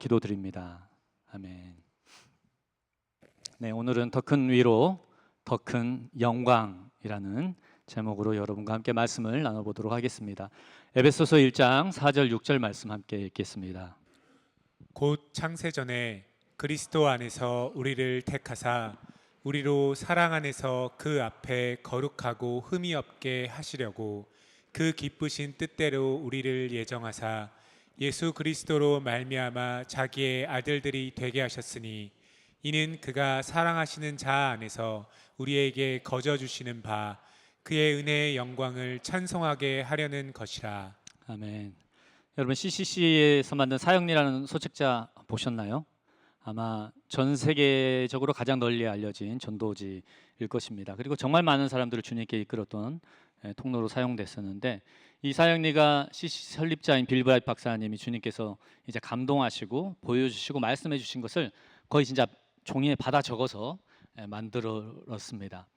기도드립니다. 아멘. 네, 오늘은 더 큰 위로, 더 큰 영광이라는 제목으로 여러분과 함께 말씀을 나눠보도록 하겠습니다. 에베소서 1장 4절 6절 말씀 함께 읽겠습니다. 곧 창세전에 그리스도 안에서 우리를 택하사 우리로 사랑 안에서 그 앞에 거룩하고 흠이 없게 하시려고 그 기쁘신 뜻대로 우리를 예정하사 예수 그리스도로 말미암아 자기의 아들들이 되게 하셨으니 이는 그가 사랑하시는 자 안에서 우리에게 거저 주시는 바 그의 은혜의 영광을 찬송하게 하려는 것이라. 아멘. 여러분 CCC에서 만든 사형리라는 소책자 보셨나요? 아마 전 세계적으로 가장 널리 알려진 전도지일 것입니다. 그리고 정말 많은 사람들을 주님께 이끌었던 통로로 사용됐었는데, 이 사형리가 CCC 설립자인 빌 브라이트 박사님이 주님께서 이제 감동하시고 보여주시고 말씀해 주신 것을 거의 진짜 종이에 받아 적어서 만들었습니다.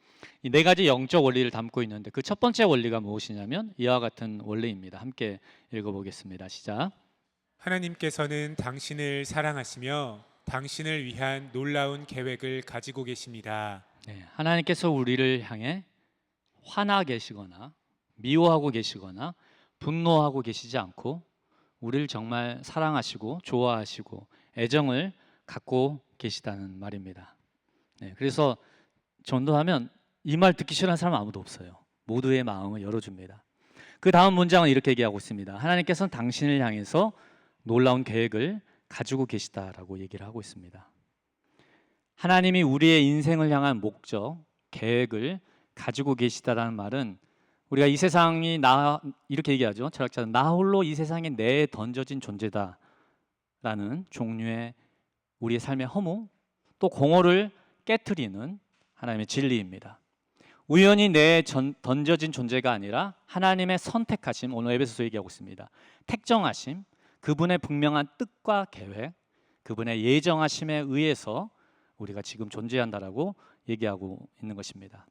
이 네 가지 영적 원리를 담고 있는데 그 첫 번째 원리가 무엇이냐면 이와 같은 원리입니다. 함께 읽어보겠습니다. 시작. 하나님께서는 당신을 사랑하시며 당신을 위한 놀라운 계획을 가지고 계십니다. 네, 하나님께서 우리를 향해 화나 계시거나 미워하고 계시거나 분노하고 계시지 않고 우리를 정말 사랑하시고 좋아하시고 애정을 갖고 계시다는 말입니다. 네, 그래서 전도하면 이 말 듣기 싫어하는 사람 아무도 없어요. 모두의 마음을 열어줍니다. 그 다음 문장은 이렇게 얘기하고 있습니다. 하나님께서는 당신을 향해서 놀라운 계획을 가지고 계시다라고 얘기를 하고 있습니다. 하나님이 우리의 인생을 향한 목적, 계획을 가지고 계시다라는 말은 우리가 이 세상이 이렇게 얘기하죠. 철학자는 나 홀로 이 세상에 내에 던져진 존재다라는 종류의 우리의 삶의 허무, 또 공허를 깨트리는 하나님의 진리입니다. 우연히 내에 던져진 존재가 아니라 하나님의 선택하심, 오늘 에베소서 얘기하고 있습니다. 택정하심, 그분의 분명한 뜻과 계획, 그분의 예정하심에 의해서 우리가 지금 존재한다라고 얘기하고 있는 것입니다.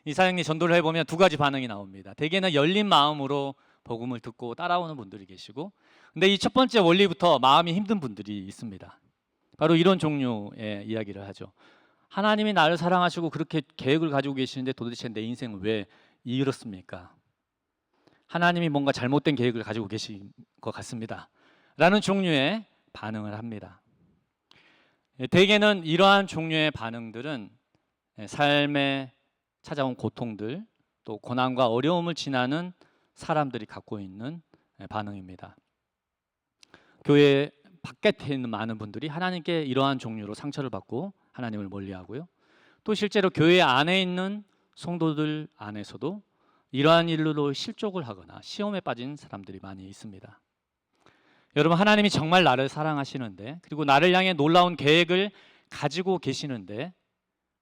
이 사형리 전도를 해보면 두 가지 반응이 나옵니다. 대개는 열린 마음으로 복음을 듣고 따라오는 분들이 계시고, 근데 이 첫 번째 원리부터 마음이 힘든 분들이 있습니다. 바로 이런 종류의 이야기를 하죠. 하나님이 나를 사랑하시고 그렇게 계획을 가지고 계시는데 도대체 내 인생은 왜 이렇습니까? 하나님이 뭔가 잘못된 계획을 가지고 계신 것 같습니다 라는 종류의 반응을 합니다. 대개는 이러한 종류의 반응들은 삶에 찾아온 고통들, 또 고난과 어려움을 지나는 사람들이 갖고 있는 반응입니다. 교회 바깥에 있는 많은 분들이 하나님께 이러한 종류로 상처를 받고 하나님을 멀리하고요. 또 실제로 교회 안에 있는 성도들 안에서도 이러한 일로 실족을 하거나 시험에 빠진 사람들이 많이 있습니다. 여러분, 하나님이 정말 나를 사랑하시는데, 그리고 나를 향해 놀라운 계획을 가지고 계시는데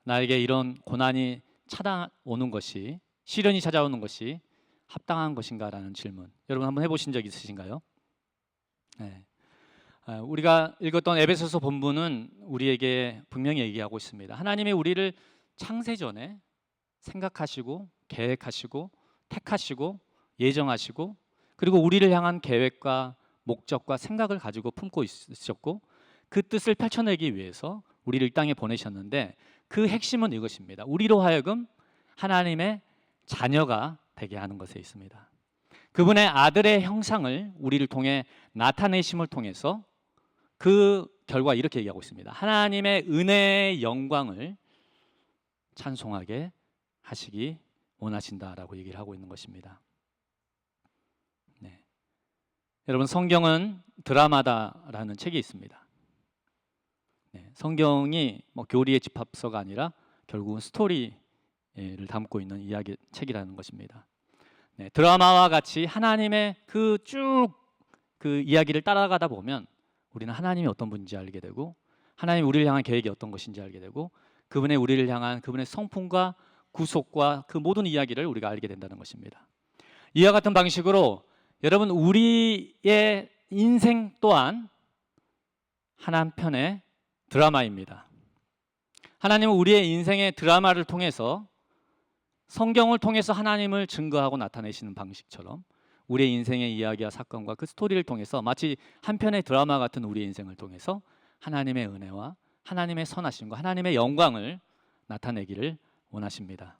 나에게 이런 고난이 찾아오는 것이, 시련이 찾아오는 것이 합당한 것인가라는 질문, 여러분 한번 해보신 적 있으신가요? 네. 우리가 읽었던 에베소서 본문은 우리에게 분명히 얘기하고 있습니다. 하나님이 우리를 창세전에 생각하시고 계획하시고 택하시고 예정하시고, 그리고 우리를 향한 계획과 목적과 생각을 가지고 품고 있으셨고, 그 뜻을 펼쳐내기 위해서 우리를 이 땅에 보내셨는데, 그 핵심은 이것입니다. 우리로 하여금 하나님의 자녀가 되게 하는 것에 있습니다. 그분의 아들의 형상을 우리를 통해 나타내심을 통해서 그 결과 이렇게 얘기하고 있습니다. 하나님의 은혜의 영광을 찬송하게 하시기 원하신다라고 얘기를 하고 있는 것입니다. 네. 여러분, 성경은 드라마다라는 책이 있습니다. 네. 성경이 교리의 집합서가 아니라 결국은 스토리를 담고 있는 이야기 책이라는 것입니다. 네. 드라마와 같이 하나님의 그 이야기를 따라가다 보면 우리는 하나님이 어떤 분인지 알게 되고, 하나님이 우리를 향한 계획이 어떤 것인지 알게 되고, 그분의 우리를 향한 그분의 성품과 구속과 그 모든 이야기를 우리가 알게 된다는 것입니다. 이와 같은 방식으로 여러분, 우리의 인생 또한 한편의 드라마입니다. 하나님은 우리의 인생의 드라마를 통해서, 성경을 통해서 하나님을 증거하고 나타내시는 방식처럼 우리의 인생의 이야기와 사건과 그 스토리를 통해서 마치 한 편의 드라마 같은 우리의 인생을 통해서 하나님의 은혜와 하나님의 선하심과 하나님의 영광을 나타내기를 원하십니다.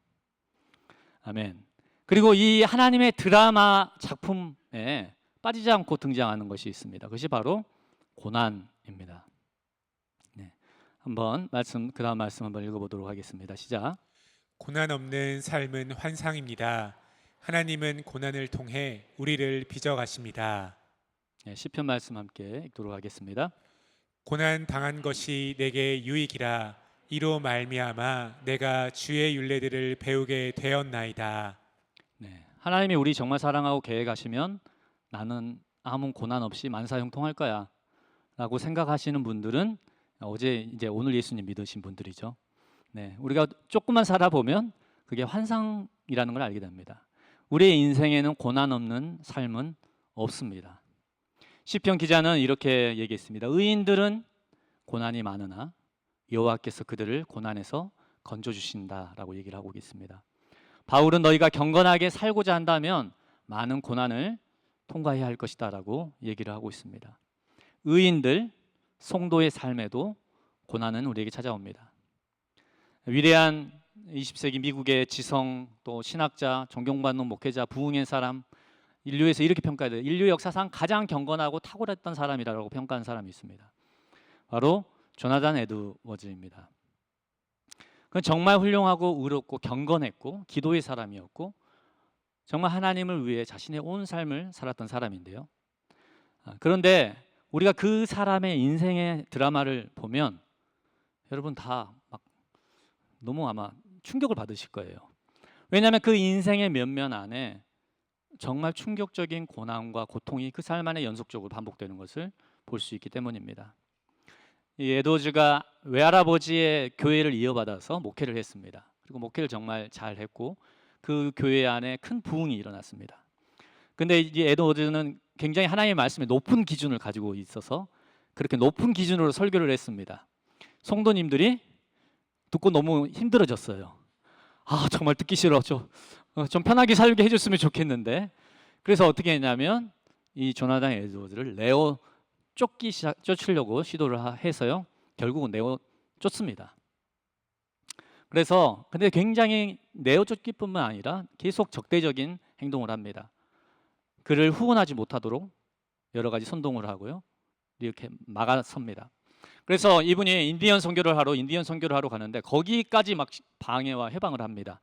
아멘. 그리고 이 하나님의 드라마 작품에 빠지지 않고 등장하는 것이 있습니다. 그것이 바로 고난입니다. 네. 한번 그다음 말씀 한번 읽어보도록 하겠습니다. 시작. 고난 없는 삶은 환상입니다. 하나님은 고난을 통해 우리를 빚어가십니다. 네, 시편 말씀 함께 읽도록 하겠습니다. 고난 당한 것이 내게 유익이라 이로 말미암아 내가 주의 율례들을 배우게 되었나이다. 네, 하나님이 우리 정말 사랑하고 계획하시면 나는 아무 고난 없이 만사형통할 거야 라고 생각하시는 분들은 오늘 예수님 믿으신 분들이죠. 네, 우리가 조금만 살아보면 그게 환상이라는 걸 알게 됩니다. 우리의 인생에는 고난 없는 삶은 없습니다. 시편 기자는 이렇게 얘기했습니다. 의인들은 고난이 많으나 여호와께서 그들을 고난에서 건져주신다라고 얘기를 하고 있습니다. 바울은 너희가 경건하게 살고자 한다면 많은 고난을 통과해야 할 것이다라고 얘기를 하고 있습니다. 의인들, 성도의 삶에도 고난은 우리에게 찾아옵니다. 위대한 20세기 미국의 지성, 또 신학자, 존경받는 목회자, 부흥의 사람, 인류에서 이렇게 평가해요. 인류 역사상 가장 경건하고 탁월했던 사람이라고 평가한 사람이 있습니다. 바로 조나단 에드워즈입니다. 그는 정말 훌륭하고 의롭고 경건했고 기도의 사람이었고 정말 하나님을 위해 자신의 온 삶을 살았던 사람인데요. 그런데 우리가 그 사람의 인생의 드라마를 보면 여러분 다 막 너무 아마 충격을 받으실 거예요. 왜냐하면 그 인생의 면면 안에 정말 충격적인 고난과 고통이 그 삶 안에 연속적으로 반복되는 것을 볼 수 있기 때문입니다. 이 에드워즈가 외할아버지의 교회를 이어받아서 목회를 했습니다. 그리고 목회를 정말 잘했고 그 교회 안에 큰 부흥이 일어났습니다. 근데 이 에드워즈는 굉장히 하나님의 말씀에 높은 기준을 가지고 있어서 그렇게 높은 기준으로 설교를 했습니다. 성도님들이 듣고 너무 힘들어졌어요. 정말 듣기 싫어. 좀 편하게 살게 해줬으면 좋겠는데. 그래서 어떻게 했냐면 이 조나단 에드워즈를 내어 쫓으려고 시도를 해서요. 결국은 내어 쫓습니다. 그래서 근데 굉장히 내어 쫓기뿐만 아니라 계속 적대적인 행동을 합니다. 그를 후원하지 못하도록 여러 가지 선동을 하고요. 이렇게 막아섭니다. 그래서 이분이 인디언 선교를 하러 가는데 거기까지 막 방해와 해방을 합니다.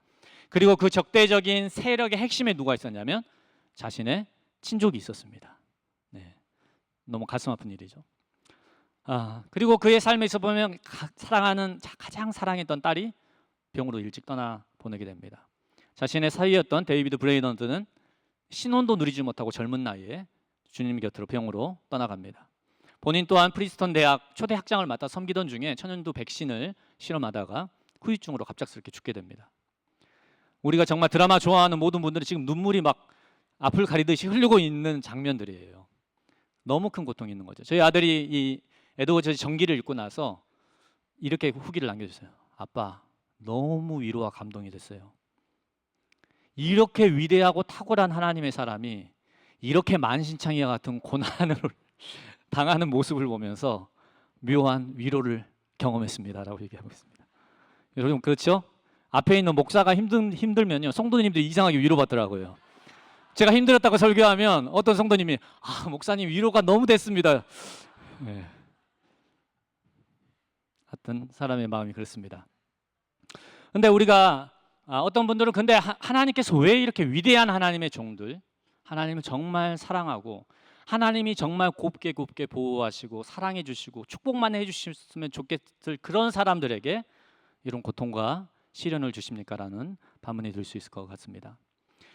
그리고 그 적대적인 세력의 핵심에 누가 있었냐면 자신의 친족이 있었습니다. 네, 너무 가슴 아픈 일이죠. 그리고 그의 삶에서 보면 가장 사랑했던 딸이 병으로 일찍 떠나 보내게 됩니다. 자신의 사위였던 데이비드 브레이넌드는 신혼도 누리지 못하고 젊은 나이에 주님 곁으로 병으로 떠나갑니다. 본인 또한 프리스턴 대학 초대 학장을 맡아 섬기던 중에 천연두 백신을 실험하다가 후유증으로 갑작스럽게 죽게 됩니다. 우리가 정말 드라마 좋아하는 모든 분들이 지금 눈물이 막 앞을 가리듯이 흐르고 있는 장면들이에요. 너무 큰 고통이 있는 거죠. 저희 아들이 이 에드워즈 전기를 읽고 나서 이렇게 후기를 남겨주세요. 아빠, 너무 위로와 감동이 됐어요. 이렇게 위대하고 탁월한 하나님의 사람이 이렇게 만신창이와 같은 고난을 당하는 모습을 보면서 묘한 위로를 경험했습니다라고 얘기하고 있습니다. 여러분 그렇죠? 앞에 있는 목사가 힘들면요 성도님들이 이상하게 위로받더라고요. 제가 힘들었다고 설교하면 어떤 성도님이 목사님 위로가 너무 됐습니다. 네. 하여튼 사람의 마음이 그렇습니다. 근데 우리가 어떤 분들은 근데 하나님께서 왜 이렇게 위대한 하나님의 종들, 하나님을 정말 사랑하고 하나님이 정말 곱게 보호하시고 사랑해 주시고 축복만 해 주셨으면 좋겠을 그런 사람들에게 이런 고통과 시련을 주십니까? 라는 반문이 들 수 있을 것 같습니다.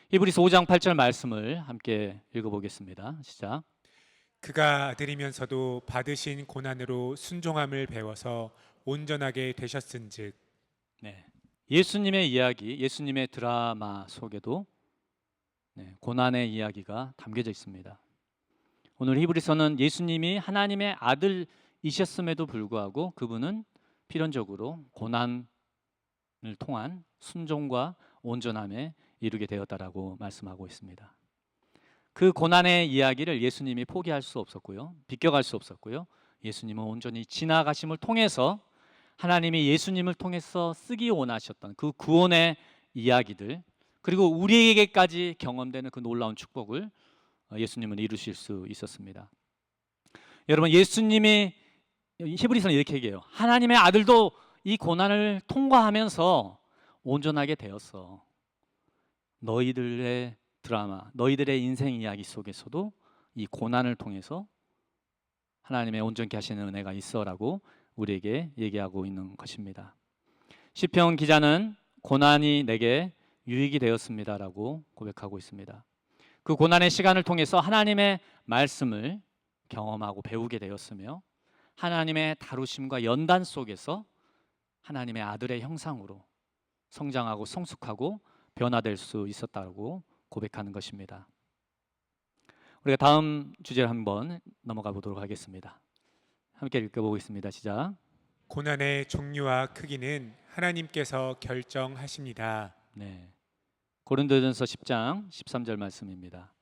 히브리서 5장 8절 말씀을 함께 읽어보겠습니다. 시작. 그가 아들이면서도 받으신 고난으로 순종함을 배워서 온전하게 되셨은즉. 네. 예수님의 이야기, 예수님의 드라마 속에도 고난의 이야기가 담겨져 있습니다. 오늘 히브리서는 예수님이 하나님의 아들이셨음에도 불구하고 그분은 필연적으로 고난을 통한 순종과 온전함에 이르게 되었다라고 말씀하고 있습니다. 그 고난의 이야기를 예수님이 포기할 수 없었고요. 비껴갈 수 없었고요. 예수님은 온전히 지나가심을 통해서 하나님이 예수님을 통해서 쓰기 원하셨던 그 구원의 이야기들, 그리고 우리에게까지 경험되는 그 놀라운 축복을 예수님은 이루실 수 있었습니다. 여러분, 예수님이 히브리서는 이렇게 얘기해요. 하나님의 아들도 이 고난을 통과하면서 온전하게 되었어. 너희들의 드라마, 너희들의 인생 이야기 속에서도 이 고난을 통해서 하나님의 온전케 하시는 은혜가 있어라고 우리에게 얘기하고 있는 것입니다. 시편 기자는 고난이 내게 유익이 되었습니다라고 고백하고 있습니다. 그 고난의 시간을 통해서 하나님의 말씀을 경험하고 배우게 되었으며 하나님의 다루심과 연단 속에서 하나님의 아들의 형상으로 성장하고 성숙하고 변화될 수 있었다고 고백하는 것입니다. 우리가 다음 주제를 한번 넘어가 보도록 하겠습니다. 함께 읽어보겠습니다. 시작. 고난의 종류와 크기는 하나님께서 결정하십니다. 네. 고린도전서 10장 13절 말씀입니다.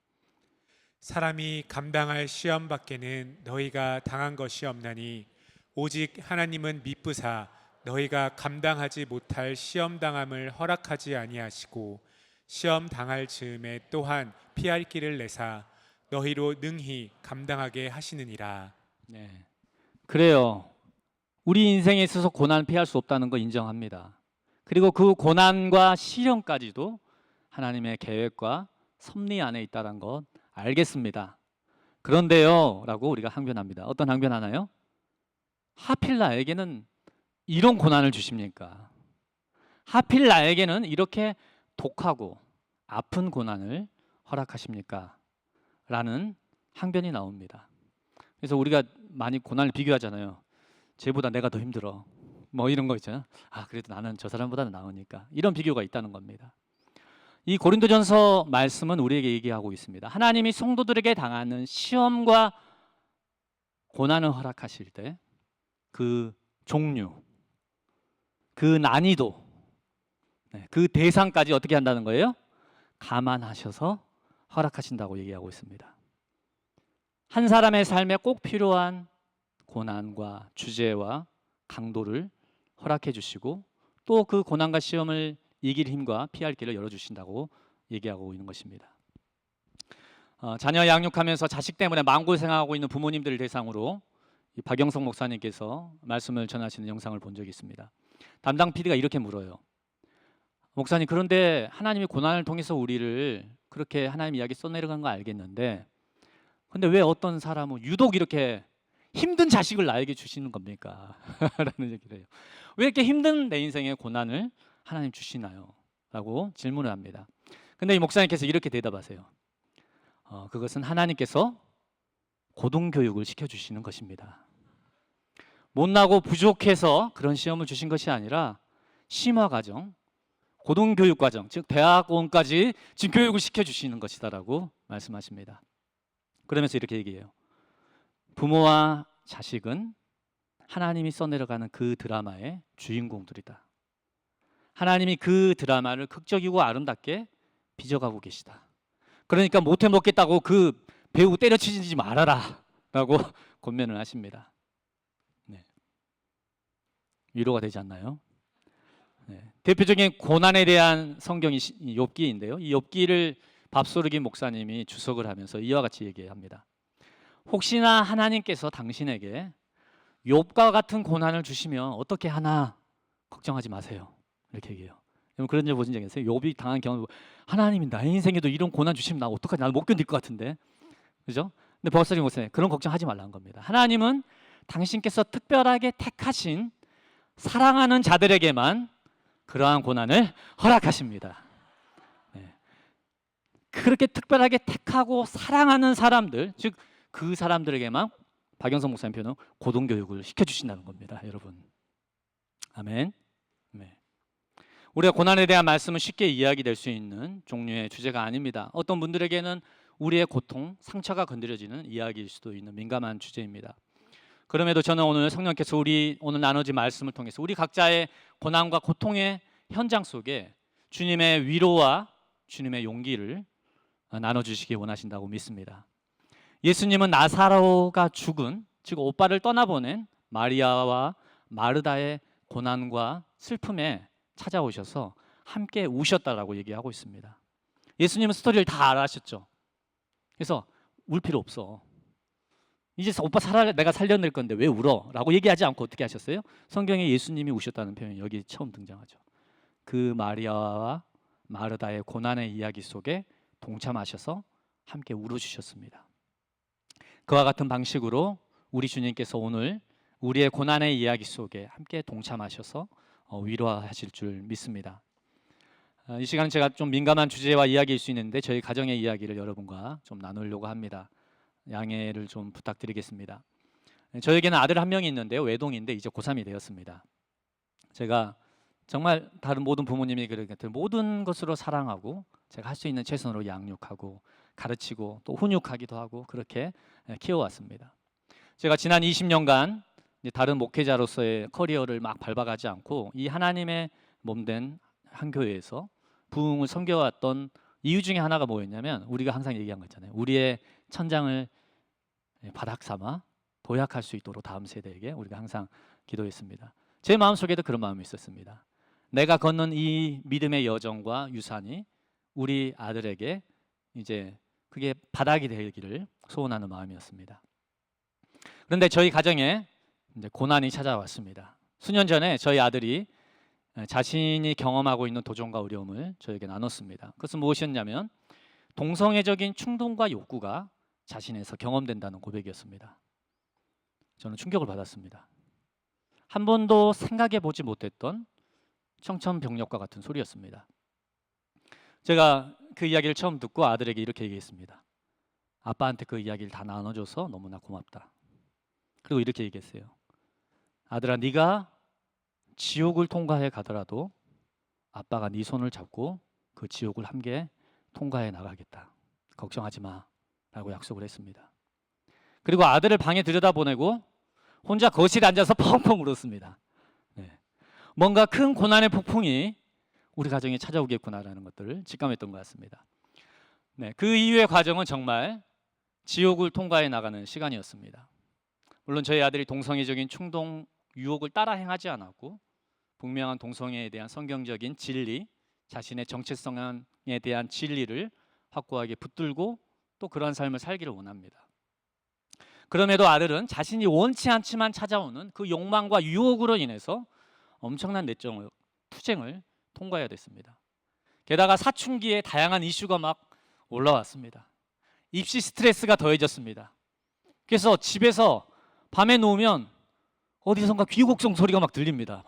사람이 감당할 시험 밖에는 너희가 당한 것이 없나니 오직 하나님은 미쁘사 너희가 감당하지 못할 시험 당함을 허락하지 아니하시고 시험 당할 즈음에 또한 피할 길을 내사 너희로 능히 감당하게 하시느니라. 네. 그래요. 우리 인생에 있어서 고난 피할 수 없다는 거 인정합니다. 그리고 그 고난과 시련까지도 하나님의 계획과 섭리 안에 있다는 것 알겠습니다. 그런데요 라고 우리가 항변합니다. 어떤 항변하나요? 하필 나에게는 이런 고난을 주십니까? 하필 나에게는 이렇게 독하고 아픈 고난을 허락하십니까? 라는 항변이 나옵니다. 그래서 우리가 많이 고난을 비교하잖아요. 쟤보다 내가 더 힘들어. 뭐 이런 거 있잖아요. 아, 그래도 나는 저 사람보다는 나으니까. 이런 비교가 있다는 겁니다. 이 고린도전서 말씀은 우리에게 얘기하고 있습니다. 하나님이 성도들에게 당하는 시험과 고난을 허락하실 때 그 종류, 그 난이도, 그 대상까지 어떻게 한다는 거예요? 감안하셔서 허락하신다고 얘기하고 있습니다. 한 사람의 삶에 꼭 필요한 고난과 주제와 강도를 허락해 주시고 또 그 고난과 시험을 이길 힘과 피할 길을 열어주신다고 얘기하고 있는 것입니다. 자녀 양육하면서 자식 때문에 마음고생하고 있는 부모님들을 대상으로 이 박영석 목사님께서 말씀을 전하시는 영상을 본 적이 있습니다. 담당 PD가 이렇게 물어요. 목사님, 그런데 하나님이 고난을 통해서 우리를 그렇게 하나님 이야기 써내려가는 거 알겠는데 근데 왜 어떤 사람은 유독 이렇게 힘든 자식을 나에게 주시는 겁니까? 라는 얘기를 해요. 왜 이렇게 힘든 내 인생에 고난을 하나님 주시나요? 라고 질문을 합니다. 근데 이 목사님께서 이렇게 대답하세요. 그것은 하나님께서 고등교육을 시켜주시는 것입니다. 못나고 부족해서 그런 시험을 주신 것이 아니라 심화과정, 고등교육과정, 즉 대학원까지 지금 교육을 시켜주시는 것이다라고 말씀하십니다. 그러면서 이렇게 얘기해요. 부모와 자식은 하나님이 써내려가는 그 드라마의 주인공들이다. 하나님이 그 드라마를 극적이고 아름답게 빚어가고 계시다. 그러니까 못해 먹겠다고 그 배우 때려치지 말아라 라고 권면을 하십니다. 네. 위로가 되지 않나요? 네. 대표적인 고난에 대한 성경이 욥기인데요. 이 욥기를 밥소르기 목사님이 주석을 하면서 이와 같이 얘기합니다. 혹시나 하나님께서 당신에게 욥과 같은 고난을 주시면 어떻게 하나 걱정하지 마세요. 이렇게 얘기해요. 여러분 그런 적 보신 적 있어요? 욥이 당한 경험, 하나님이 나의 인생에도 이런 고난 주시면 나 어떡하지? 나는 못 견딜 것 같은데. 그죠? 근데 박사님 목사님 그런 걱정하지 말라는 겁니다. 하나님은 당신께서 특별하게 택하신 사랑하는 자들에게만 그러한 고난을 허락하십니다. 네. 그렇게 특별하게 택하고 사랑하는 사람들, 즉 그 사람들에게만 박영석 목사님 표현은 고등교육을 시켜주신다는 겁니다. 여러분. 아멘. 네. 우리가 고난에 대한 말씀은 쉽게 이야기될 수 있는 종류의 주제가 아닙니다. 어떤 분들에게는 우리의 고통, 상처가 건드려지는 이야기일 수도 있는 민감한 주제입니다. 그럼에도 저는 오늘 성령께서 우리 오늘 나눠진 말씀을 통해서 우리 각자의 고난과 고통의 현장 속에 주님의 위로와 주님의 용기를 나눠주시기 원하신다고 믿습니다. 예수님은 나사로가 죽은, 즉 오빠를 떠나보낸 마리아와 마르다의 고난과 슬픔에 찾아오셔서 함께 우셨다라고 얘기하고 있습니다. 예수님은 스토리를 다 알아셨죠. 그래서 울 필요 없어. 이제 오빠 내가 살려낼 건데 왜 울어? 라고 얘기하지 않고 어떻게 하셨어요? 성경에 예수님이 우셨다는 표현이 여기 처음 등장하죠. 그 마리아와 마르다의 고난의 이야기 속에 동참하셔서 함께 울어주셨습니다. 그와 같은 방식으로 우리 주님께서 오늘 우리의 고난의 이야기 속에 함께 동참하셔서 위로하실 줄 믿습니다. 이 시간은 제가 좀 민감한 주제와 이야기일 수 있는데 저희 가정의 이야기를 여러분과 좀 나누려고 합니다. 양해를 좀 부탁드리겠습니다. 저에게는 아들 한 명이 있는데요. 외동인데 이제 고3이 되었습니다. 제가 정말 다른 모든 부모님이 그렇게 모든 것으로 사랑하고 제가 할 수 있는 최선으로 양육하고 가르치고 또 훈육하기도 하고 그렇게 키워왔습니다. 제가 지난 20년간 다른 목회자로서의 커리어를 막 밟아가지 않고 이 하나님의 몸된 한 교회에서 부흥을 섬겨왔던 이유 중에 하나가 뭐였냐면 우리가 항상 얘기한 거 있잖아요. 우리의 천장을 바닥 삼아 도약할 수 있도록 다음 세대에게 우리가 항상 기도했습니다. 제 마음속에도 그런 마음이 있었습니다. 내가 걷는 이 믿음의 여정과 유산이 우리 아들에게 이제 그게 바닥이 되기를 소원하는 마음이었습니다. 그런데 저희 가정에 이제 고난이 찾아왔습니다. 수년 전에 저희 아들이 자신이 경험하고 있는 도전과 어려움을 저에게 나눴습니다. 그것은 무엇이었냐면 동성애적인 충동과 욕구가 자신에서 경험된다는 고백이었습니다. 저는 충격을 받았습니다. 한 번도 생각해 보지 못했던 청천벽력과 같은 소리였습니다. 제가 그 이야기를 처음 듣고 아들에게 이렇게 얘기했습니다. 아빠한테 그 이야기를 다 나눠줘서 너무나 고맙다. 그리고 이렇게 얘기했어요. 아들아, 네가 지옥을 통과해 가더라도 아빠가 네 손을 잡고 그 지옥을 함께 통과해 나가겠다. 걱정하지 마 라고 약속을 했습니다. 그리고 아들을 방에 들여다보내고 혼자 거실에 앉아서 펑펑 울었습니다. 네. 뭔가 큰 고난의 폭풍이 우리 가정에 찾아오겠구나라는 것들을 직감했던 것 같습니다. 네, 그 이후의 과정은 정말 지옥을 통과해 나가는 시간이었습니다. 물론 저희 아들이 동성애적인 충동, 유혹을 따라 행하지 않았고 분명한 동성애에 대한 성경적인 진리, 자신의 정체성에 대한 진리를 확고하게 붙들고 또 그러한 삶을 살기를 원합니다. 그럼에도 아들은 자신이 원치 않지만 찾아오는 그 욕망과 유혹으로 인해서 엄청난 내적 투쟁을 통과해야 됐습니다. 게다가 사춘기에 다양한 이슈가 막 올라왔습니다. 입시 스트레스가 더해졌습니다. 그래서 집에서 밤에 누우면 어디선가 귀곡성 소리가 막 들립니다.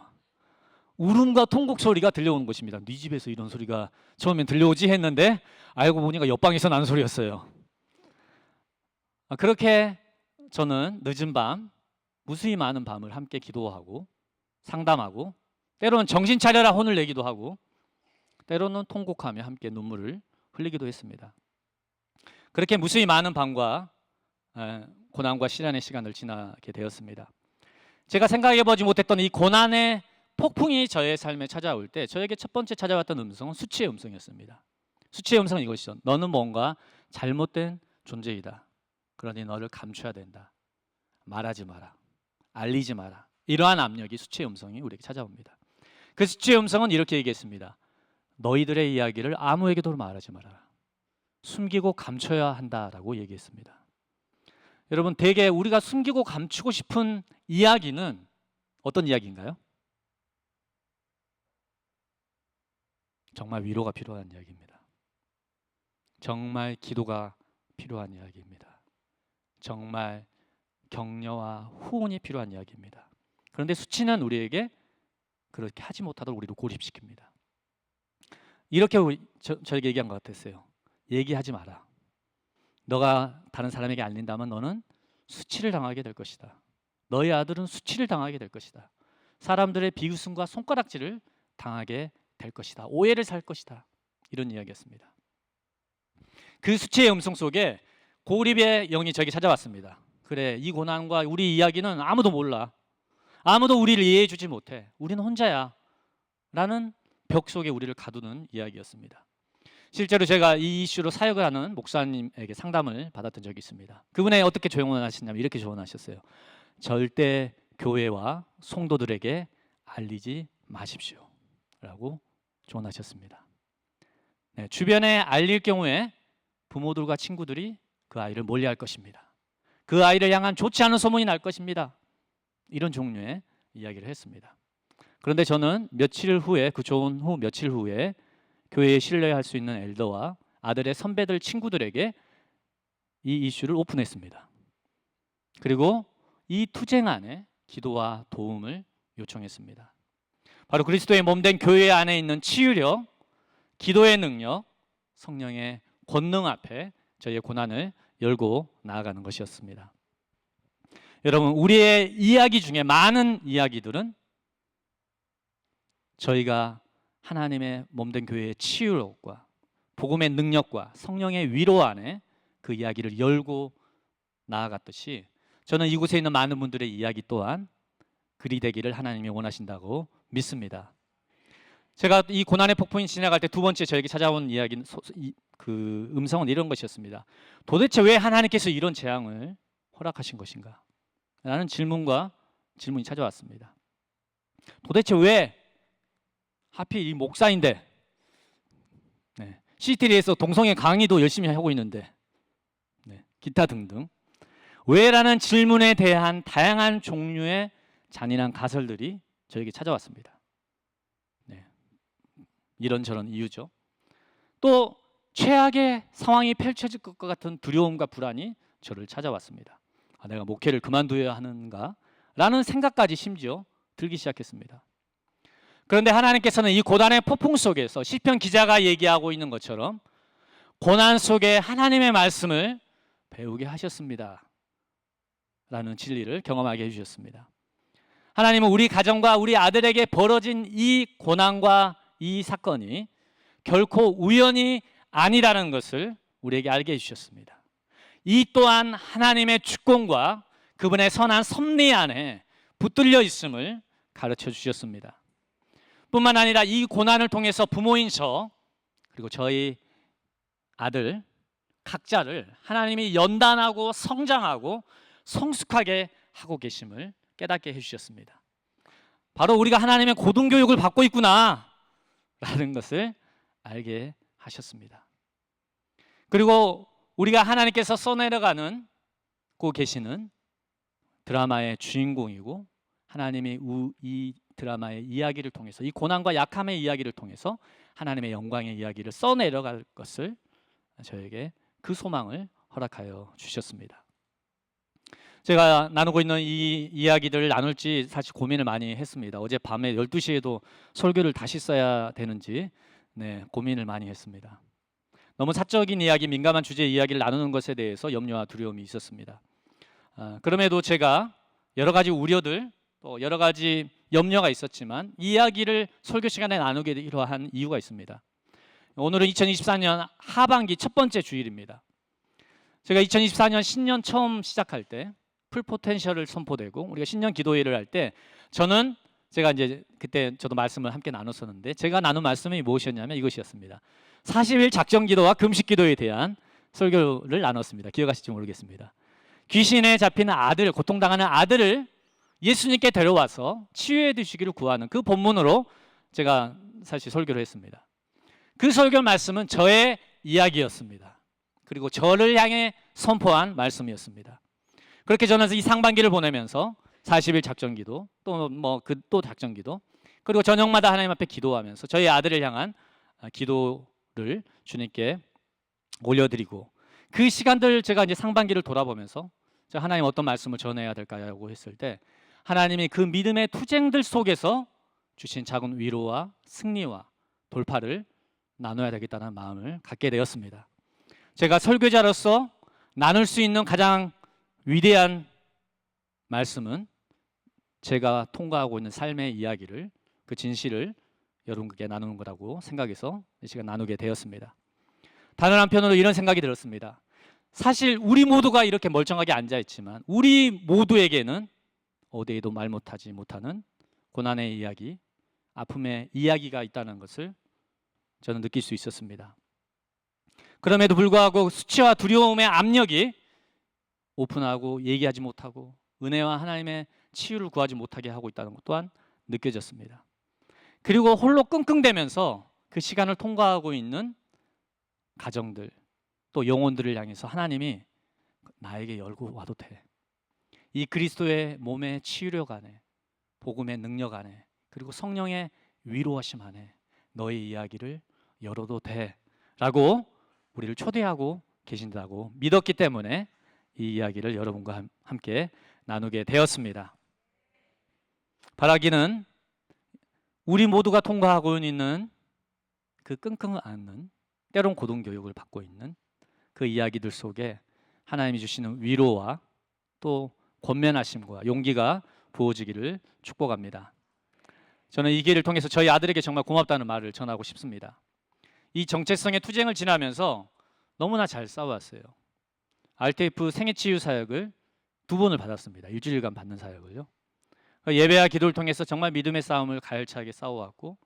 울음과 통곡 소리가 들려오는 것입니다. 네 집에서 이런 소리가 처음엔 들려오지 했는데 알고 보니까 옆방에서 나는 소리였어요. 그렇게 저는 늦은 밤, 무수히 많은 밤을 함께 기도하고 상담하고 때로는 정신 차려라 혼을 내기도 하고 때로는 통곡하며 함께 눈물을 흘리기도 했습니다. 그렇게 무수히 많은 밤과 고난과 시련의 시간을 지나게 되었습니다. 제가 생각해보지 못했던 이 고난의 폭풍이 저의 삶에 찾아올 때 저에게 첫 번째 찾아왔던 음성은 수치의 음성이었습니다. 수치의 음성은 이것이죠. 너는 뭔가 잘못된 존재이다. 그러니 너를 감춰야 된다. 말하지 마라. 알리지 마라. 이러한 압력이 수치의 음성이 우리에게 찾아옵니다. 그 수치의 음성은 이렇게 얘기했습니다. 너희들의 이야기를 아무에게도 말하지 말아라. 숨기고 감춰야 한다라고 얘기했습니다. 여러분, 대개 우리가 숨기고 감추고 싶은 이야기는 어떤 이야기인가요? 정말 위로가 필요한 이야기입니다. 정말 기도가 필요한 이야기입니다. 정말 격려와 후원이 필요한 이야기입니다. 그런데 수치는 우리에게 그렇게 하지 못하도록 우리를 고립시킵니다. 이렇게 저에게 얘기한 것 같았어요. 얘기하지 마라. 너가 다른 사람에게 알린다면 너는 수치를 당하게 될 것이다. 너희 아들은 수치를 당하게 될 것이다. 사람들의 비웃음과 손가락질을 당하게 될 것이다. 오해를 살 것이다. 이런 이야기였습니다. 그 수치의 음성 속에 고립의 영이 저에게 찾아왔습니다. 그래, 이 고난과 우리 이야기는 아무도 몰라. 아무도 우리를 이해해 주지 못해. 우리는 혼자야. 라는 벽 속에 우리를 가두는 이야기였습니다. 실제로 제가 이 이슈로 사역을 하는 목사님에게 상담을 받았던 적이 있습니다. 그분이 어떻게 조언하셨냐면 이렇게 조언하셨어요. 절대 교회와 성도들에게 알리지 마십시오 라고 조언하셨습니다. 네, 주변에 알릴 경우에 부모들과 친구들이 그 아이를 멀리할 것입니다. 그 아이를 향한 좋지 않은 소문이 날 것입니다. 이런 종류의 이야기를 했습니다. 그런데 저는 며칠 후에, 그 조언 후 며칠 후에 교회에 신뢰할 수 있는 엘더와 아들의 선배들 친구들에게 이 이슈를 오픈했습니다. 그리고 이 투쟁 안에 기도와 도움을 요청했습니다. 바로 그리스도의 몸된 교회 안에 있는 치유력, 기도의 능력, 성령의 권능 앞에 저희의 고난을 열고 나아가는 것이었습니다. 여러분, 우리의 이야기 중에 많은 이야기들은 저희가 하나님의 몸된 교회의 치유력과 복음의 능력과 성령의 위로 안에 그 이야기를 열고 나아갔듯이 저는 이곳에 있는 많은 분들의 이야기 또한 그리 되기를 하나님이 원하신다고 믿습니다. 제가 이 고난의 폭풍이 지나갈 때 두 번째 저에게 찾아온 이야기는 그 음성은 이런 것이었습니다. 도대체 왜 하나님께서 이런 재앙을 허락하신 것인가? 라는 질문이 찾아왔습니다. 도대체 왜 하필 이 목사인데, 네, 시티리에서 동성애 강의도 열심히 하고 있는데, 네, 기타 등등 왜라는 질문에 대한 다양한 종류의 잔인한 가설들이 저에게 찾아왔습니다. 네, 이런저런 이유죠. 또 최악의 상황이 펼쳐질 것 같은 두려움과 불안이 저를 찾아왔습니다. 내가 목회를 그만둬야 하는가? 라는 생각까지 심지어 들기 시작했습니다. 그런데 하나님께서는 이 고난의 폭풍 속에서 시편 기자가 얘기하고 있는 것처럼 고난 속에 하나님의 말씀을 배우게 하셨습니다. 라는 진리를 경험하게 해주셨습니다. 하나님은 우리 가정과 우리 아들에게 벌어진 이 고난과 이 사건이 결코 우연이 아니라는 것을 우리에게 알게 해주셨습니다. 이 또한 하나님의 주권과 그분의 선한 섭리 안에 붙들려 있음을 가르쳐 주셨습니다. 뿐만 아니라 이 고난을 통해서 부모인 저 그리고 저희 아들 각자를 하나님이 연단하고 성장하고 성숙하게 하고 계심을 깨닫게 해주셨습니다. 바로 우리가 하나님의 고등교육을 받고 있구나 라는 것을 알게 하셨습니다. 그리고 우리가 하나님께서 써내려가는 계시는 드라마의 주인공이고 하나님이 이 드라마의 이야기를 통해서 이 고난과 약함의 이야기를 통해서 하나님의 영광의 이야기를 써내려갈 것을 저에게 그 소망을 허락하여 주셨습니다. 제가 나누고 있는 이 이야기들을 나눌지 사실 고민을 많이 했습니다. 어젯밤에 12시에도 설교를 다시 써야 되는지 고민을 많이 했습니다. 너무 사적인 이야기, 민감한 주제의 이야기를 나누는 것에 대해서 염려와 두려움이 있었습니다. 그럼에도 제가 여러 가지 우려들, 또 여러 가지 염려가 있었지만 이 이야기를 설교 시간에 나누기로 한 이유가 있습니다. 오늘은 2024년 하반기 첫 번째 주일입니다. 제가 2024년 신년 처음 시작할 때 풀포텐셜을 선포되고 우리가 신년 기도회를 할 때 제가 이제 그때 저도 말씀을 함께 나눴었는데 제가 나눈 말씀이 무엇이었냐면 이것이었습니다. 40일 작정 기도와 금식 기도에 대한 설교를 나눴습니다. 기억하실지 모르겠습니다. 귀신에 잡히는 아들, 고통당하는 아들을 예수님께 데려와서 치유해 주시기를 구하는 그 본문으로 제가 사실 설교를 했습니다. 그 설교 말씀은 저의 이야기였습니다. 그리고 저를 향해 선포한 말씀이었습니다. 그렇게 저는 이 상반기를 보내면서 40일 작정기도 또 작정기도 그리고 저녁마다 하나님 앞에 기도하면서 저희 아들을 향한 기도를 주님께 올려드리고 그 시간들 제가 이제 상반기를 돌아보면서 하나님 어떤 말씀을 전해야 될까라고 했을 때 하나님이 그 믿음의 투쟁들 속에서 주신 작은 위로와 승리와 돌파를 나눠야 되겠다는 마음을 갖게 되었습니다. 제가 설교자로서 나눌 수 있는 가장 위대한 말씀은 제가 통과하고 있는 삶의 이야기를 그 진실을 여러분께 나누는 거라고 생각해서 이 시간 나누게 되었습니다. 다른 한편으로 이런 생각이 들었습니다. 사실 우리 모두가 이렇게 멀쩡하게 앉아있지만 우리 모두에게는 어디에도 말 못하지 못하는 고난의 이야기, 아픔의 이야기가 있다는 것을 저는 느낄 수 있었습니다. 그럼에도 불구하고 수치와 두려움의 압력이 오픈하고 얘기하지 못하고 은혜와 하나님의 치유를 구하지 못하게 하고 있다는 것 또한 느껴졌습니다. 그리고 홀로 끙끙대면서 그 시간을 통과하고 있는 가정들 또 영혼들을 향해서 하나님이 나에게 열고 와도 돼. 이 그리스도의 몸의 치유력 안에 복음의 능력 안에 그리고 성령의 위로하심 안에 너의 이야기를 열어도 돼 라고 우리를 초대하고 계신다고 믿었기 때문에 이 이야기를 여러분과 함께 나누게 되었습니다. 바라기는 우리 모두가 통과하고 있는 그 끙끙 앓는 때론 고등교육을 받고 있는 그 이야기들 속에 하나님이 주시는 위로와 또 권면하심과 용기가 부어지기를 축복합니다. 저는 이 기회를 통해서 저희 아들에게 정말 고맙다는 말을 전하고 싶습니다. 이 정체성의 투쟁을 지나면서 너무나 잘 싸워왔어요. RTF 생애치유 사역을 2번을 받았습니다. 일주일간 받는 사역을요. 예배와 기도를 통해서 정말 믿음의 싸움을 가열차게 싸워왔고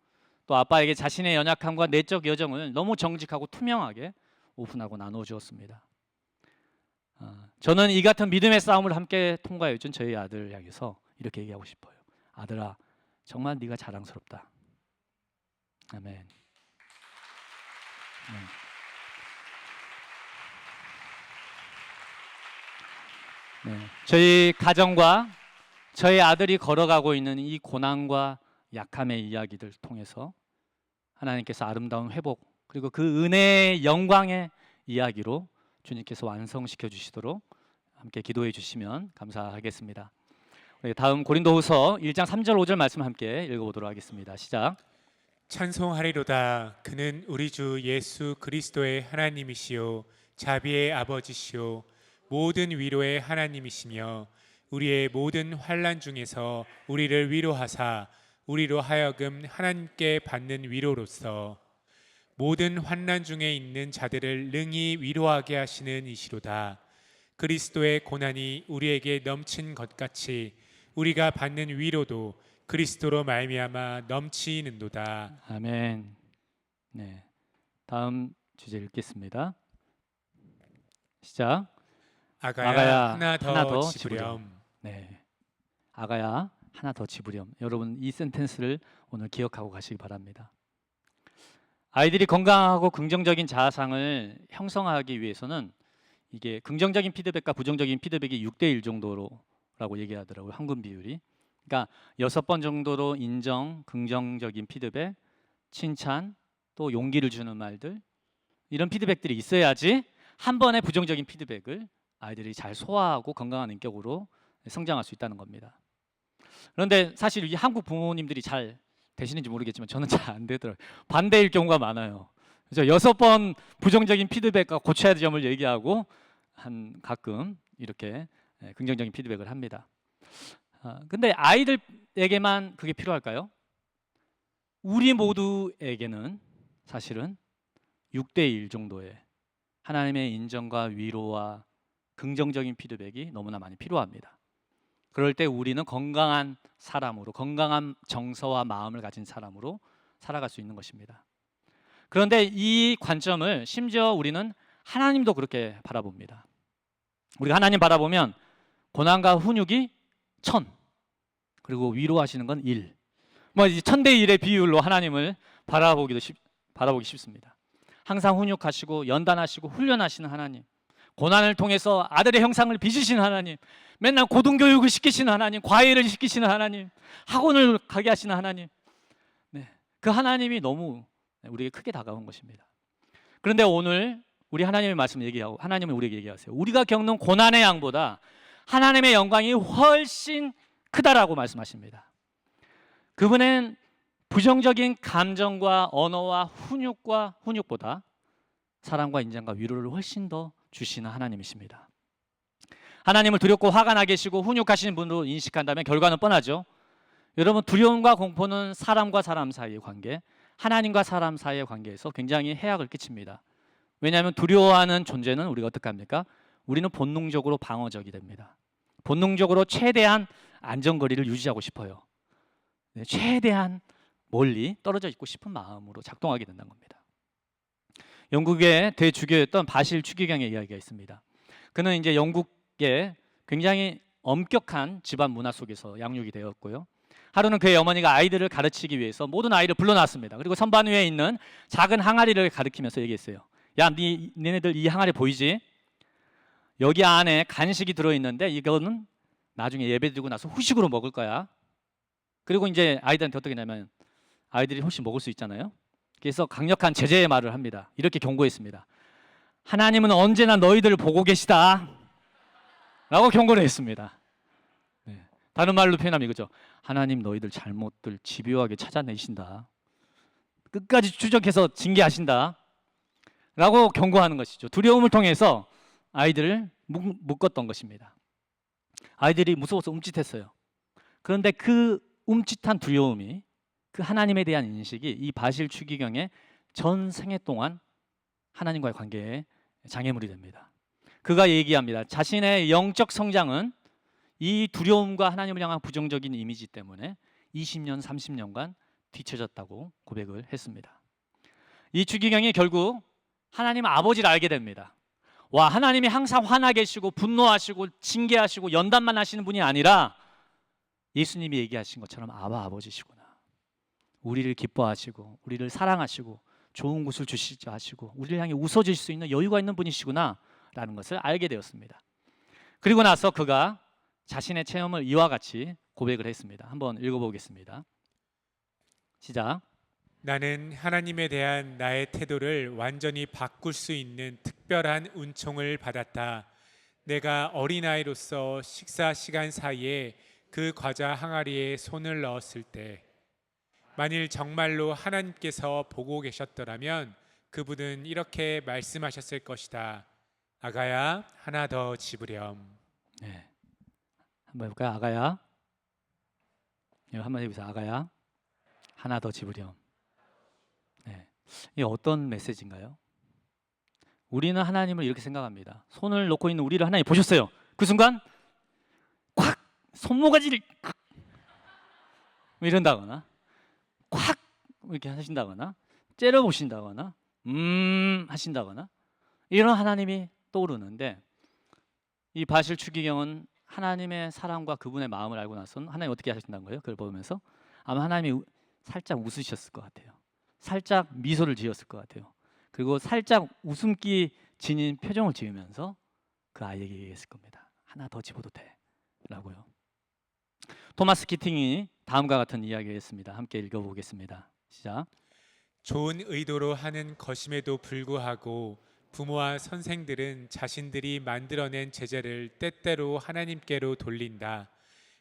또 아빠에게 자신의 연약함과 내적 여정을 너무 정직하고 투명하게 오픈하고 나누어 주었습니다. 저는 이 같은 믿음의 싸움을 함께 통과해 준 저희 아들을 향해서 이렇게 얘기하고 싶어요. 아들아, 정말 네가 자랑스럽다. 아멘. 네. 저희 가정과 저희 아들이 걸어가고 있는 이 고난과 약함의 이야기들 통해서 하나님께서 아름다운 회복 그리고 그 은혜의 영광의 이야기로 주님께서 완성시켜 주시도록 함께 기도해 주시면 감사하겠습니다. 우리 다음 고린도후서 1장 3절 5절 말씀 함께 읽어보도록 하겠습니다. 시작. 찬송하리로다. 그는 우리 주 예수 그리스도의 하나님이시요 자비의 아버지시요 모든 위로의 하나님이시며 우리의 모든 환난 중에서 우리를 위로하사 우리로 하여금 하나님께 받는 위로로서 모든 환난 중에 있는 자들을 능히 위로하게 하시는 이시로다. 그리스도의 고난이 우리에게 넘친 것 같이 우리가 받는 위로도 그리스도로 말미암아 넘치는도다. 아멘. 네. 다음 주제 읽겠습니다. 시작. 아가야 하나 더 지부렴. 네. 아가야 하나 더 지부렴. 여러분 이 센텐스를 오늘 기억하고 가시기 바랍니다. 아이들이 건강하고 긍정적인 자아상을 형성하기 위해서는 이게 긍정적인 피드백과 부정적인 피드백이 6대1 정도로라고 얘기하더라고요. 황금 비율이. 그러니까 6번 정도로 인정, 긍정적인 피드백, 칭찬, 또 용기를 주는 말들 이런 피드백들이 있어야지 한 번의 부정적인 피드백을 아이들이 잘 소화하고 건강한 인격으로 성장할 수 있다는 겁니다. 그런데 사실 이 한국 부모님들이 잘 되시는지 모르겠지만 저는 잘 안 되더라고요. 반대일 경우가 많아요. 그래서 6번 부정적인 피드백과 고쳐야 할 점을 얘기하고 가끔 이렇게 긍정적인 피드백을 합니다. 근데 아이들에게만 그게 필요할까요? 우리 모두에게는 사실은 6대1 정도의 하나님의 인정과 위로와 긍정적인 피드백이 너무나 많이 필요합니다. 그럴 때 우리는 건강한 사람으로 건강한 정서와 마음을 가진 사람으로 살아갈 수 있는 것입니다. 그런데 이 관점을 심지어 우리는 하나님도 그렇게 바라봅니다. 우리가 하나님 바라보면 고난과 훈육이 1000 그리고 위로하시는 건 1 1000대 1의 비율로 하나님을 바라보기 쉽습니다. 항상 훈육하시고 연단하시고 훈련하시는 하나님, 고난을 통해서 아들의 형상을 빚으시는 하나님, 맨날 고등교육을 시키시는 하나님, 과외를 시키시는 하나님, 학원을 가게 하시는 하나님, 그 하나님이 너무 우리에게 크게 다가온 것입니다. 그런데 오늘 우리 하나님의 말씀 얘기하고 하나님은 우리에게 얘기하세요. 우리가 겪는 고난의 양보다 하나님의 영광이 훨씬 크다라고 말씀하십니다. 그분은 부정적인 감정과 언어와 훈육보다 사랑과 인정과 위로를 훨씬 더 주시는 하나님이십니다. 하나님을 두렵고 화가 나 계시고 훈육하시는 분으로 인식한다면 결과는 뻔하죠. 여러분 두려움과 공포는 사람과 사람 사이의 관계, 하나님과 사람 사이의 관계에서 굉장히 해악을 끼칩니다. 왜냐하면 두려워하는 존재는 우리가 어떻게 합니까? 우리는 본능적으로 방어적이 됩니다. 본능적으로 최대한 안전거리를 유지하고 싶어요. 최대한 멀리 떨어져 있고 싶은 마음으로 작동하게 된다는 겁니다. 영국의 대주교였던 바실 추기경의 이야기가 있습니다. 그는 이제 영국의 굉장히 엄격한 집안 문화 속에서 양육이 되었고요. 하루는 그의 어머니가 아이들을 가르치기 위해서 모든 아이를 불러놨습니다. 그리고 선반 위에 있는 작은 항아리를 가리키면서 얘기했어요. 야, 니네들 이 항아리 보이지? 여기 안에 간식이 들어있는데 이거는 나중에 예배 드리고 나서 후식으로 먹을 거야. 그리고 이제 아이들한테 어떻게 하냐면 아이들이 혹시 먹을 수 있잖아요. 그래서 강력한 제재의 말을 합니다. 이렇게 경고했습니다. 하나님은 언제나 너희들을 보고 계시다 라고 경고를 했습니다. 네. 다른 말로 표현하면 이거죠. 하나님 너희들 잘못들 집요하게 찾아내신다. 끝까지 추적해서 징계하신다 라고 경고하는 것이죠. 두려움을 통해서 아이들을 묶었던 것입니다. 아이들이 무서워서 움찔했어요. 그런데 그 움찔한 두려움이, 그 하나님에 대한 인식이 이 바실 추기경의 전 생애 동안 하나님과의 관계에 장애물이 됩니다. 그가 얘기합니다. 자신의 영적 성장은 이 두려움과 하나님을 향한 부정적인 이미지 때문에 20년, 30년간 뒤처졌다고 고백을 했습니다. 이 추기경이 결국 하나님 아버지를 알게 됩니다. 와, 하나님이 항상 화나 계시고 분노하시고 징계하시고 연단만 하시는 분이 아니라 예수님이 얘기하신 것처럼 아바 아버지시구나. 우리를 기뻐하시고 우리를 사랑하시고 좋은 곳을 주시자 하시고 우리를 향해 웃어줄 수 있는 여유가 있는 분이시구나 라는 것을 알게 되었습니다. 그리고 나서 그가 자신의 체험을 이와 같이 고백을 했습니다. 한번 읽어보겠습니다. 시작. 나는 하나님에 대한 나의 태도를 완전히 바꿀 수 있는 특별한 은총을 받았다. 내가 어린아이로서 식사 시간 사이에 그 과자 항아리에 손을 넣었을 때 만일 정말로 하나님께서 보고 계셨더라면 그분은 이렇게 말씀하셨을 것이다. 아가야, 하나 더 집으렴. 네. 한번 해볼까요? 아가야. 네, 한번 해보세요. 아가야, 하나 더 집으렴. 네. 이게 어떤 메시지인가요? 우리는 하나님을 이렇게 생각합니다. 손을 놓고 있는 우리를 하나님 보셨어요. 그 순간 콱 손모가지를 콱 이런다거나 콱 이렇게 하신다거나 째려보신다거나 하신다거나 이런 하나님이 떠오르는데, 이 바실 추기경은 하나님의 사랑과 그분의 마음을 알고 나서는 하나님 어떻게 하신다는 거예요? 그걸 보면서 아마 하나님이 살짝 웃으셨을 것 같아요. 살짝 미소를 지었을 것 같아요. 그리고 살짝 웃음기 지닌 표정을 지으면서 그 아이에게 얘기했을 겁니다. 하나 더 집어도 돼 라고요. 토마스 키팅이 다음과 같은 이야기를 했습니다. 함께 읽어보겠습니다. 시작. 좋은 의도로 하는 것임에도 불구하고 부모와 선생들은 자신들이 만들어낸 제재를 때때로 하나님께로 돌린다.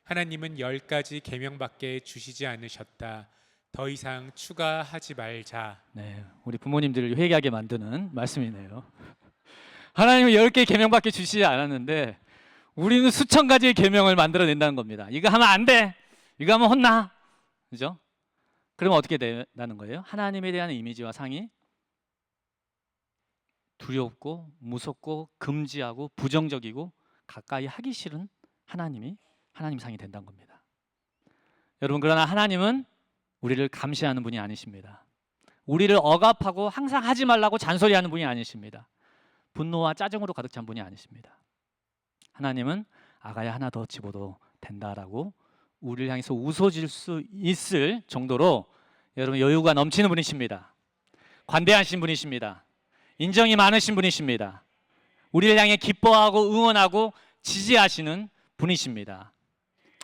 하나님은 10가지 계명밖에 주시지 않으셨다. 더 이상 추가하지 말자. 네, 우리 부모님들을 회개하게 만드는 말씀이네요. 하나님은 10개의 계명밖에 주시지 않았는데 우리는 수천 가지의 계명을 만들어낸다는 겁니다. 이거 하면 안 돼. 이거 하면 혼나. 그죠? 그러면 어떻게 되는 거예요? 하나님에 대한 이미지와 상이 두렵고 무섭고 금지하고 부정적이고 가까이 하기 싫은 하나님 상이 된다는 겁니다. 여러분, 그러나 하나님은 우리를 감시하는 분이 아니십니다. 우리를 억압하고 항상 하지 말라고 잔소리하는 분이 아니십니다. 분노와 짜증으로 가득 찬 분이 아니십니다. 하나님은 아가야, 하나 더 집어도 된다라고 우리를 향해서 웃어질 수 있을 정도로 여러분 여유가 넘치는 분이십니다. 관대하신 분이십니다. 인정이 많으신 분이십니다. 우리를 향해 기뻐하고 응원하고 지지하시는 분이십니다.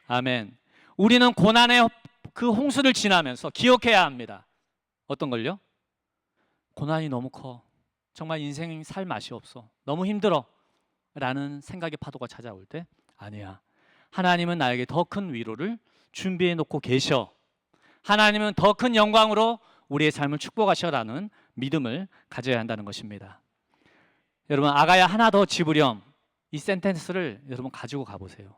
아멘. 우리는 고난의 그 홍수를 지나면서 기억해야 합니다. 어떤 걸요? 고난이 너무 커. 정말 인생 살 맛이 없어. 너무 힘들어. 라는 생각의 파도가 찾아올 때 아니야. 하나님은 나에게 더 큰 위로를 준비해 놓고 계셔. 하나님은 더 큰 영광으로 우리의 삶을 축복하셔라는 믿음을 가져야 한다는 것입니다. 여러분, 아가야, 하나 더 집으렴. 이 센텐스를 여러분 가지고 가보세요.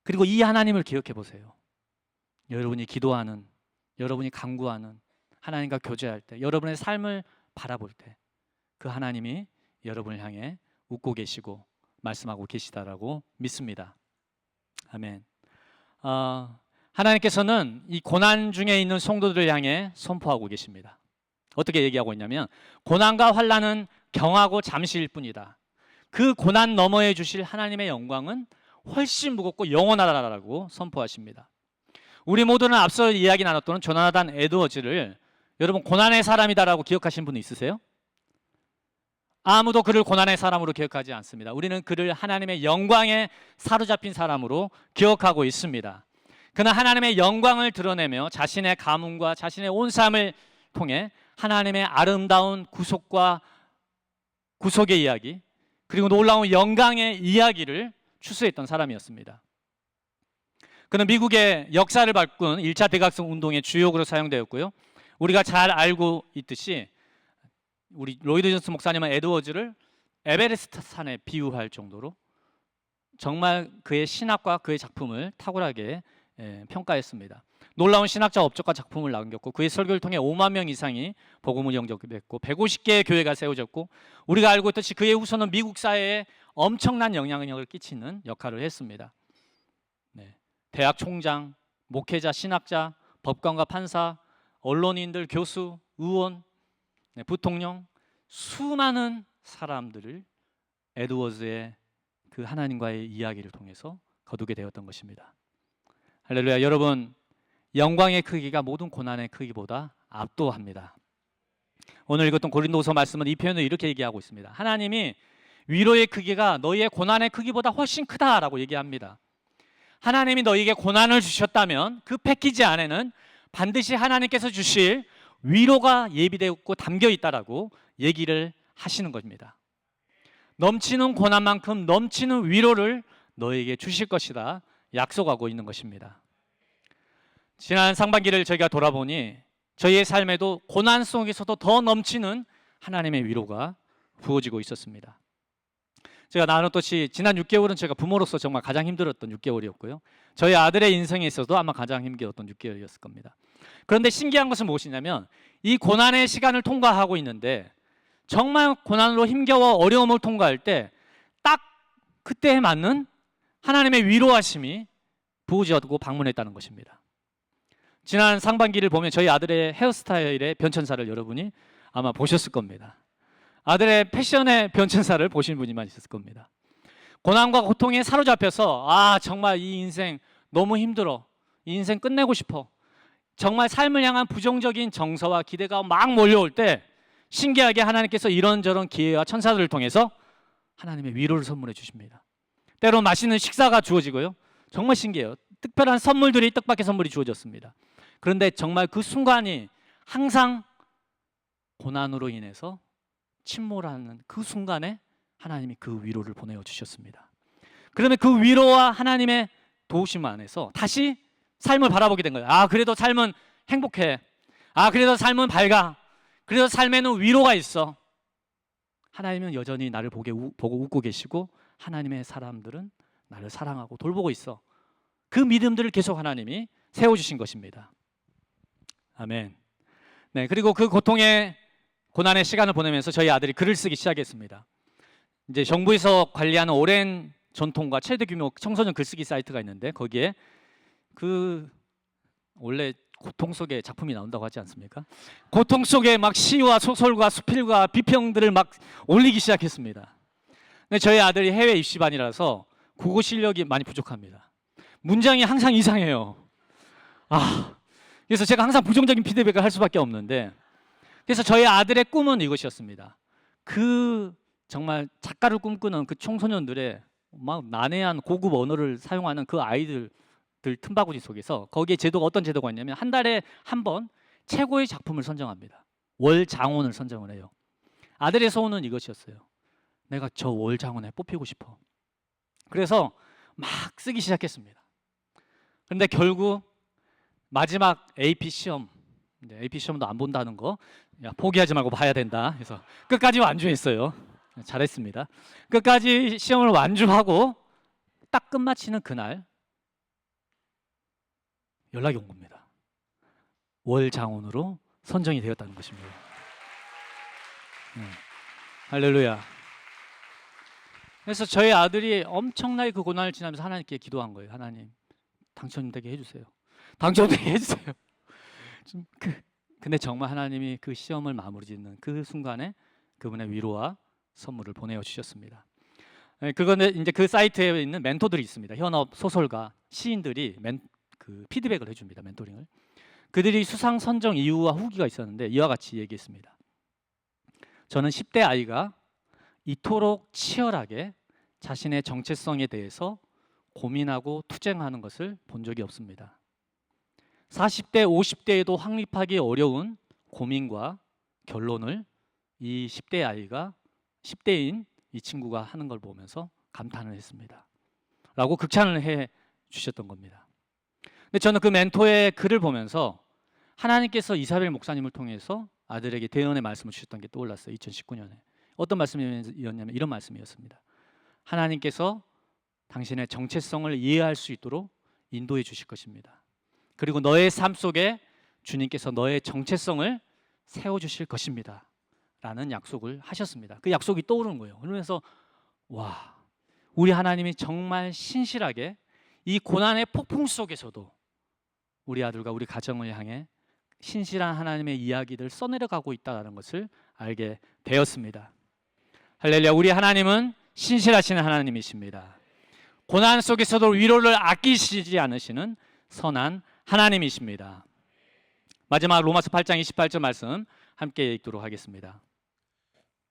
그리고 이 하나님을 기억해 보세요. 여러분이 기도하는, 여러분이 간구하는, 하나님과 교제할 때, 여러분의 삶을 바라볼 때 그 하나님이 여러분을 향해 웃고 계시고 말씀하고 계시다라고 믿습니다. 아멘. 하나님께서는 이 고난 중에 있는 성도들을 향해 선포하고 계십니다. 어떻게 얘기하고 있냐면 고난과 환난은 경하고 잠시일 뿐이다. 그 고난 너머에 주실 하나님의 영광은 훨씬 무겁고 영원하다라고 선포하십니다. 우리 모두는 앞서 이야기 나눴던 조나단 에드워즈를 여러분 고난의 사람이다라고 기억하신 분 있으세요? 아무도 그를 고난의 사람으로 기억하지 않습니다. 우리는 그를 하나님의 영광에 사로잡힌 사람으로 기억하고 있습니다. 그는 하나님의 영광을 드러내며 자신의 가문과 자신의 온 삶을 통해 하나님의 아름다운 구속과 구속의 이야기, 그리고 놀라운 영광의 이야기를 추수했던 사람이었습니다. 그는 미국의 역사를 바꾼 1차 대각성 운동의 주역으로 사용되었고요. 우리가 잘 알고 있듯이 우리 로이드 존스 목사님은 에드워즈를 에베레스트 산에 비유할 정도로 정말 그의 신학과 그의 작품을 탁월하게 평가했습니다. 놀라운 신학자 업적과 작품을 남겼고 그의 설교를 통해 5만 명 이상이 복음을 영접했고 150개의 교회가 세워졌고 우리가 알고 있듯이 그의 후손은 미국 사회에 엄청난 영향력을 끼치는 역할을 했습니다. 대학 총장, 목회자, 신학자, 법관과 판사, 언론인들, 교수, 의원, 부통령 수많은 사람들을 에드워즈의 그 하나님과의 이야기를 통해서 거두게 되었던 것입니다. 할렐루야. 여러분, 영광의 크기가 모든 고난의 크기보다 압도합니다. 오늘 읽었던 고린도후서 말씀은 이 표현을 이렇게 얘기하고 있습니다. 하나님이 위로의 크기가 너희의 고난의 크기보다 훨씬 크다라고 얘기합니다. 하나님이 너희에게 고난을 주셨다면 그 패키지 안에는 반드시 하나님께서 주실 위로가 예비되었고 담겨 있다라고 얘기를 하시는 겁니다. 넘치는 고난만큼 넘치는 위로를 너희에게 주실 것이다 약속하고 있는 것입니다. 지난 상반기를 저희가 돌아보니 저희의 삶에도 고난 속에서도 더 넘치는 하나님의 위로가 부어지고 있었습니다. 제가 나눴듯이 지난 6개월은 제가 부모로서 정말 가장 힘들었던 6개월이었고요. 저희 아들의 인생에 있어도 아마 가장 힘들었던 6개월이었을 겁니다. 그런데 신기한 것은 무엇이냐면 이 고난의 시간을 통과하고 있는데 정말 고난으로 힘겨워 어려움을 통과할 때 딱 그때에 맞는 하나님의 위로하심이 부어지고 방문했다는 것입니다. 지난 상반기를 보면 저희 아들의 헤어스타일의 변천사를 여러분이 아마 보셨을 겁니다. 아들의 패션의 변천사를 보신 분이만 있었을 겁니다. 고난과 고통에 사로잡혀서 정말 이 인생 너무 힘들어, 이 인생 끝내고 싶어, 정말 삶을 향한 부정적인 정서와 기대가 막 몰려올 때 신기하게 하나님께서 이런저런 기회와 천사들을 통해서 하나님의 위로를 선물해 주십니다. 때론 맛있는 식사가 주어지고요. 정말 신기해요. 특별한 선물들이 뜻밖의 선물이 주어졌습니다. 그런데 정말 그 순간이 항상 고난으로 인해서 침몰하는 그 순간에 하나님이 그 위로를 보내어 주셨습니다. 그러면 그 위로와 하나님의 도우심 안에서 다시 삶을 바라보게 된 거예요. 그래도 삶은 행복해. 그래도 삶은 밝아. 그래도 삶에는 위로가 있어. 하나님은 여전히 나를 보고 웃고 계시고 하나님의 사람들은 나를 사랑하고 돌보고 있어. 그 믿음들을 계속 하나님이 세워주신 것입니다. 아멘. 네, 그리고 그 고난의 시간을 보내면서 저희 아들이 글을 쓰기 시작했습니다. 이제 정부에서 관리하는 오랜 전통과 최대 규모 청소년 글쓰기 사이트가 있는데 거기에 그 원래 고통 속에 작품이 나온다고 하지 않습니까? 고통 속에 막 시와 소설과 수필과 비평들을 막 올리기 시작했습니다. 근데 저희 아들이 해외 입시반이라서 국어 실력이 많이 부족합니다. 문장이 항상 이상해요. 그래서 제가 항상 부정적인 피드백을 할 수밖에 없는데 그래서 저희 아들의 꿈은 이것이었습니다. 그 정말 작가를 꿈꾸는 그 청소년들의 막 난해한 고급 언어를 사용하는 그 아이들 틈바구니 속에서 거기에 제도가 어떤 제도가 있냐면 한 달에 한 번 최고의 작품을 선정합니다. 월 장원을 선정을 해요. 아들의 소원은 이것이었어요. 내가 저 월 장원에 뽑히고 싶어. 그래서 막 쓰기 시작했습니다. 그런데 결국 마지막 AP 시험도 안 본다는 거 포기하지 말고 봐야 된다 해서 끝까지 완주했어요. 잘했습니다. 끝까지 시험을 완주하고 딱 끝마치는 그날 연락이 온 겁니다. 월 장원으로 선정이 되었다는 것입니다. 할렐루야. 그래서 저희 아들이 엄청나게 그 고난을 지나면서 하나님께 기도한 거예요. 하나님, 당첨되게 해주세요. 당첨되게 해주세요. 근데 정말 하나님이 그 시험을 마무리 짓는 그 순간에 그분의 위로와 선물을 보내어 주셨습니다. 그건데 이제 그 사이트에 있는 멘토들이 있습니다. 현업 소설가, 시인들이 그 피드백을 해줍니다. 멘토링을. 그들이 수상 선정 이유와 후기가 있었는데 이와 같이 얘기했습니다. 저는 10대 아이가 이토록 치열하게 자신의 정체성에 대해서 고민하고 투쟁하는 것을 본 적이 없습니다. 40대, 50대에도 확립하기 어려운 고민과 결론을 이 10대 아이가 10대인 이 친구가 하는 걸 보면서 감탄을 했습니다. 라고 극찬을 해 주셨던 겁니다. 근데 저는 그 멘토의 글을 보면서 하나님께서 이사벨 목사님을 통해서 아들에게 대언의 말씀을 주셨던 게 떠올랐어요. 2019년에. 어떤 말씀이었냐면 이런 말씀이었습니다. 하나님께서 당신의 정체성을 이해할 수 있도록 인도해 주실 것입니다. 그리고 너의 삶 속에 주님께서 너의 정체성을 세워주실 것입니다. 라는 약속을 하셨습니다. 그 약속이 떠오르는 거예요. 그러면서 와, 우리 하나님이 정말 신실하게 이 고난의 폭풍 속에서도 우리 아들과 우리 가정을 향해 신실한 하나님의 이야기를 써내려가고 있다는 것을 알게 되었습니다. 할렐루야. 우리 하나님은 신실하신 하나님이십니다. 고난 속에서도 위로를 아끼시지 않으시는 선한 하나님이십니다. 마지막 로마서 8장 28절 말씀 함께 읽도록 하겠습니다.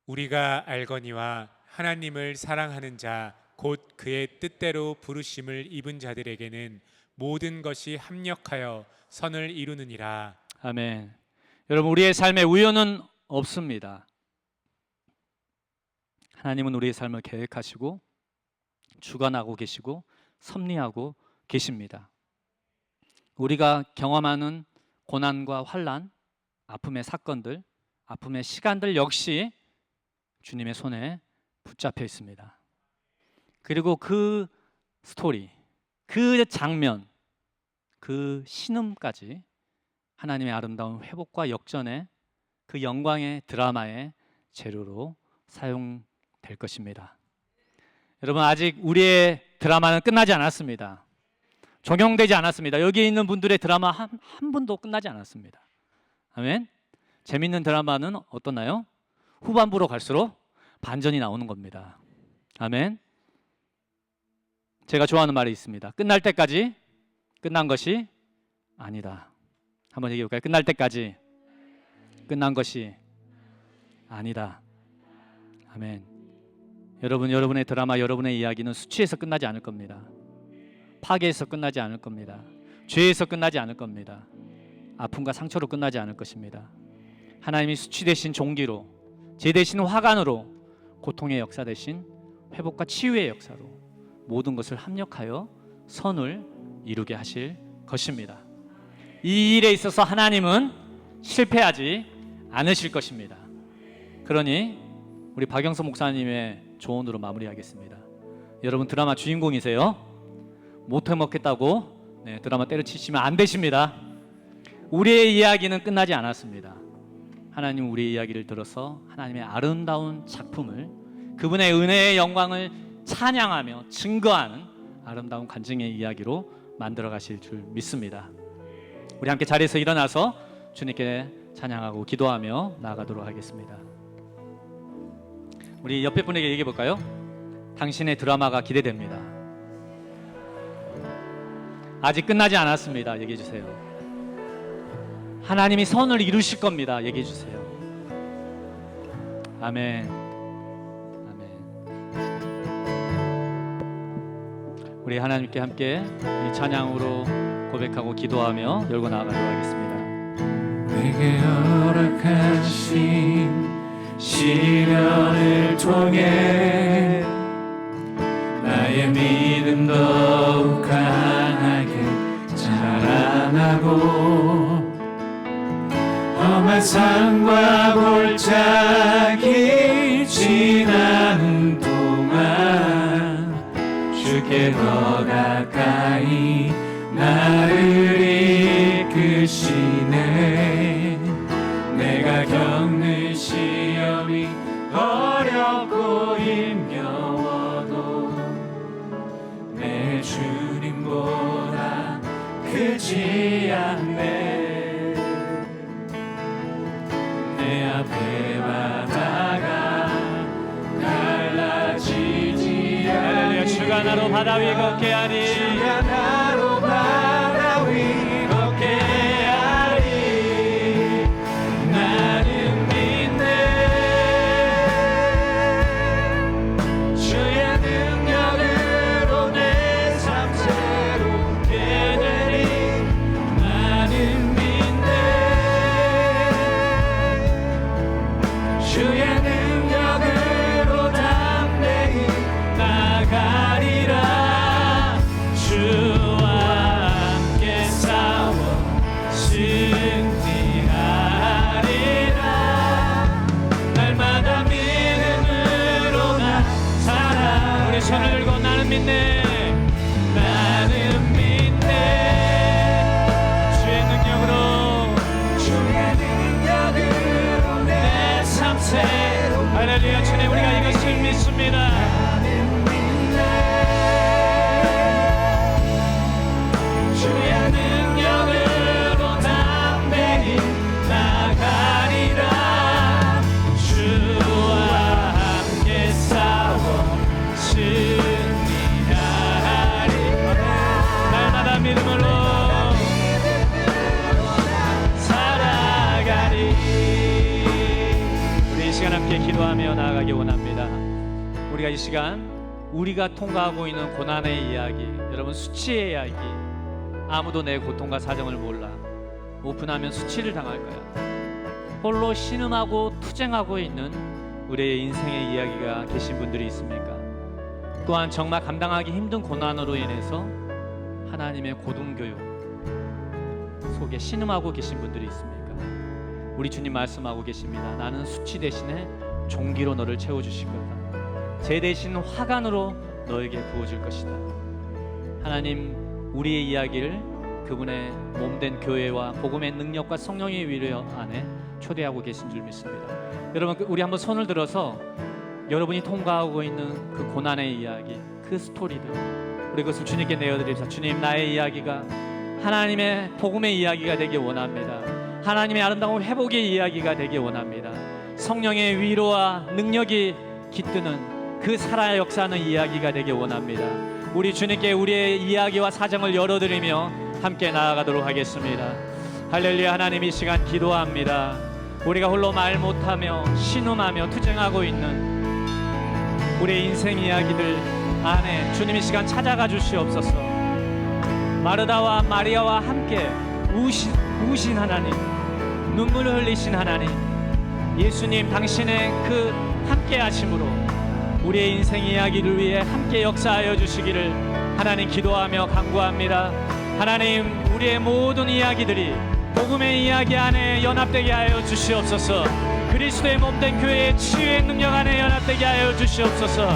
우리가 알거니와 하나님을 사랑하는 자 곧 그의 뜻대로 부르심을 입은 자들에게는 모든 것이 합력하여 선을 이루느니라. 아멘. 여러분, 우리의 삶에 우연은 없습니다. 하나님은 우리의 삶을 계획하시고 주관하고 계시고 섭리하고 계십니다. 우리가 경험하는 고난과 환난, 아픔의 사건들, 아픔의 시간들 역시 주님의 손에 붙잡혀 있습니다. 그리고 그 스토리, 그 장면, 그 신음까지 하나님의 아름다운 회복과 역전의 그 영광의 드라마의 재료로 사용될 것입니다. 여러분, 아직 우리의 드라마는 끝나지 않았습니다. 적용되지 않았습니다. 여기 있는 분들의 드라마 한 분도 끝나지 않았습니다. 아멘. 재밌는 드라마는 어떠나요? 후반부로 갈수록 반전이 나오는 겁니다. 아멘. 제가 좋아하는 말이 있습니다. 끝날 때까지 끝난 것이 아니다. 한번 얘기해 볼까요? 끝날 때까지 끝난 것이 아니다. 아멘. 여러분, 여러분의 드라마, 여러분의 이야기는 수치에서 끝나지 않을 겁니다. 파괴에서 끝나지 않을 겁니다. 죄에서 끝나지 않을 겁니다. 아픔과 상처로 끝나지 않을 것입니다. 하나님이 수치 대신 종기로, 죄 대신 화관으로, 고통의 역사 대신 회복과 치유의 역사로 모든 것을 합력하여 선을 이루게 하실 것입니다. 이 일에 있어서 하나님은 실패하지 않으실 것입니다. 그러니 우리 박영서 목사님의 조언으로 마무리하겠습니다. 여러분, 드라마 주인공이세요. 못해 먹겠다고 드라마 때려치시면 안 되십니다. 우리의 이야기는 끝나지 않았습니다. 하나님 우리의 이야기를 들어서 하나님의 아름다운 작품을, 그분의 은혜의 영광을 찬양하며 증거하는 아름다운 간증의 이야기로 만들어 가실 줄 믿습니다. 우리 함께 자리에서 일어나서 주님께 찬양하고 기도하며 나아가도록 하겠습니다. 우리 옆에 분에게 얘기해 볼까요? 당신의 드라마가 기대됩니다. 아직 끝나지 않았습니다. 얘기해 주세요. 하나님이 선을 이루실 겁니다. 얘기해 주세요. 아멘. 우리 하나님께 함께 이 찬양으로 고백하고 기도하며 열고 나아가도록 하겠습니다. 내게 허락하신 시련을 통해 나의 믿음 더욱 강하게 자라나고 험한 산과 골짜기 지나는 동안 주께 더 가까이 나를 이끄시네. 내가 겪는 시험이 어렵고 힘겨워도 내 주님보다 크지 않네. 내 앞에 바다가 갈라지지 할렐루야. 주가 나로 바다 위 걷게 하리. 주가 나로 바다 위 걷게 하리. 나는 믿네. 주의 능력으로 내 삶 새롭게 되리. 나는 믿네. 주의 능력으로 담대히 나가리라. 주와 함께 싸워 승리하리라. 날마다 믿음으로 나 살아. 우리 손을 들고 나는 믿네. 나는 믿네. 주의 능력으로. 주의 능력으로 내 삶 새롭게. 할렐루야. 주님, 우리가 이것을 믿습니다. 나는 믿네. 주의 능력으로 담대히 나가리라. 주와 함께 싸워 승리하리. 날마다 믿음으로 살아가리. 우리 이 시간 함께 기도하며 나아가기 원합니다. 우리가 이 시간 우리가 통과하고 있는 고난의 이야기, 여러분 수치의 이야기, 아무도 내 고통과 사정을 몰라. 오픈하면 수치를 당할 거야. 홀로 신음하고 투쟁하고 있는 우리의 인생의 이야기가 계신 분들이 있습니까? 또한 정말 감당하기 힘든 고난으로 인해서 하나님의 고등교육 속에 신음하고 계신 분들이 있습니까? 우리 주님 말씀하고 계십니다. 나는 수치 대신에 종기로 너를 채워주실 거다. 제 대신 화관으로 너에게 부어줄 것이다. 하나님, 우리의 이야기를 그분의 몸된 교회와 복음의 능력과 성령의 위로 안에 초대하고 계신 줄 믿습니다. 여러분, 우리 한번 손을 들어서 여러분이 통과하고 있는 그 고난의 이야기, 그 스토리들, 우리 그것을 주님께 내어드립시다. 주님, 나의 이야기가 하나님의 복음의 이야기가 되길 원합니다. 하나님의 아름다운 회복의 이야기가 되길 원합니다. 성령의 위로와 능력이 깃드는 그 살아 역사하는 이야기가 되길 원합니다. 우리 주님께 우리의 이야기와 사정을 열어드리며 함께 나아가도록 하겠습니다. 할렐루야. 하나님, 이 시간 기도합니다. 우리가 홀로 말 못하며 신음하며 투쟁하고 있는 우리의 인생 이야기들 안에 주님 이 시간 찾아가 주시옵소서. 마르다와 마리아와 함께 우신 하나님, 눈물을 흘리신 하나님, 예수님 당신의 그 함께 하심으로 우리의 인생 이야기를 위해 함께 역사하여 주시기를 하나님 기도하며 간구합니다. 하나님, 우리의 모든 이야기들이 복음의 이야기 안에 연합되게 하여 주시옵소서. 그리스도의 몸된 교회의 치유의 능력 안에 연합되게 하여 주시옵소서.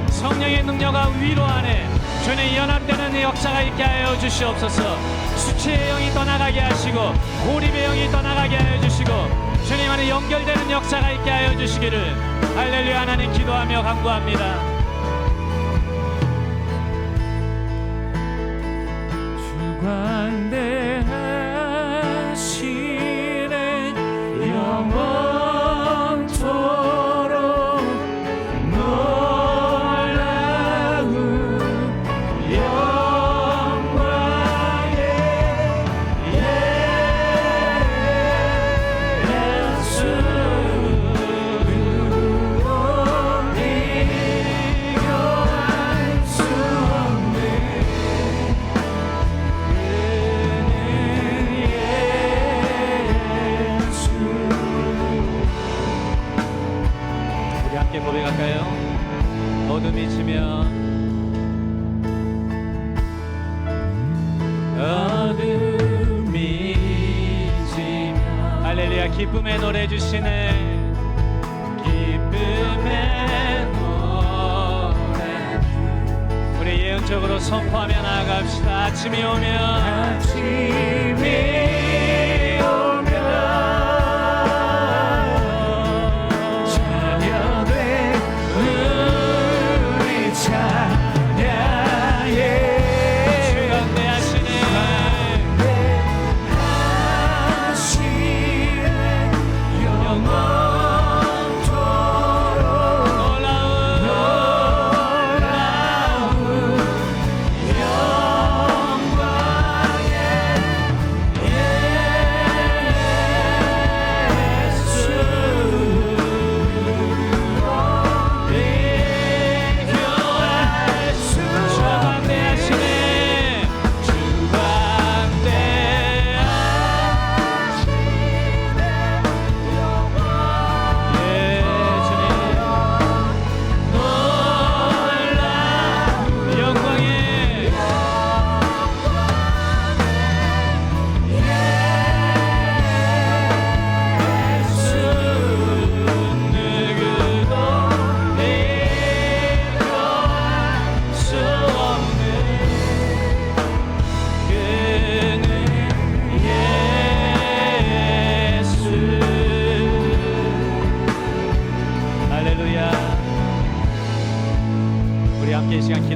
성령의 능력과 위로 안에 주님 연합되는 역사가 있게 하여 주시옵소서. 수치의 영이 떠나가게 하시고 고립의 영이 떠나가게 하여 주시고 주님 안에 연결되는 역사가 있게 하여 주시기를 할렐루야. 하나님 기도하며 간구합니다. 주관대하시네 영원토록 놀라운 영광의 예수 비교할 수 없네. 우리 함께 고백할까요? 어둠이 지면 할렐루야. 기쁨의 노래 주시네. 기쁨의 노래. 우리 예언적으로 선포하며 나아갑시다. 아침이 오면 자녀된 우리 찬양에 주관대하시네 하시네 영원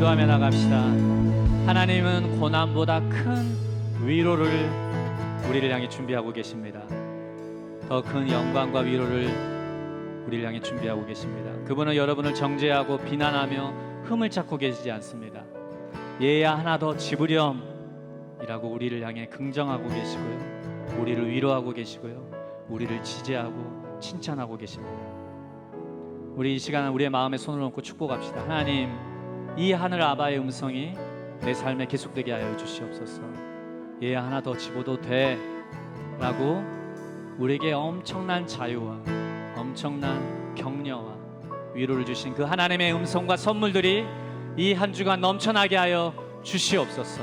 기도하며 나갑시다. 하나님은 고난보다 큰 위로를 우리를 향해 준비하고 계십니다. 더 큰 영광과 위로를 우리를 향해 준비하고 계십니다. 그분은 여러분을 정죄하고 비난하며 흠을 찾고 계시지 않습니다. 얘야 하나 더 집으렴 이라고 우리를 향해 긍정하고 계시고요, 우리를 위로하고 계시고요, 우리를 지지하고 칭찬하고 계십니다. 우리 이 시간 우리의 마음에 손을 얹고 축복합시다. 하나님, 이 하늘 아바의 음성이 내 삶에 계속되게 하여 주시옵소서. 얘야 하나 더 집어도 돼 라고 우리에게 엄청난 자유와 엄청난 격려와 위로를 주신 그 하나님의 음성과 선물들이 이 한 주간 넘쳐나게 하여 주시옵소서.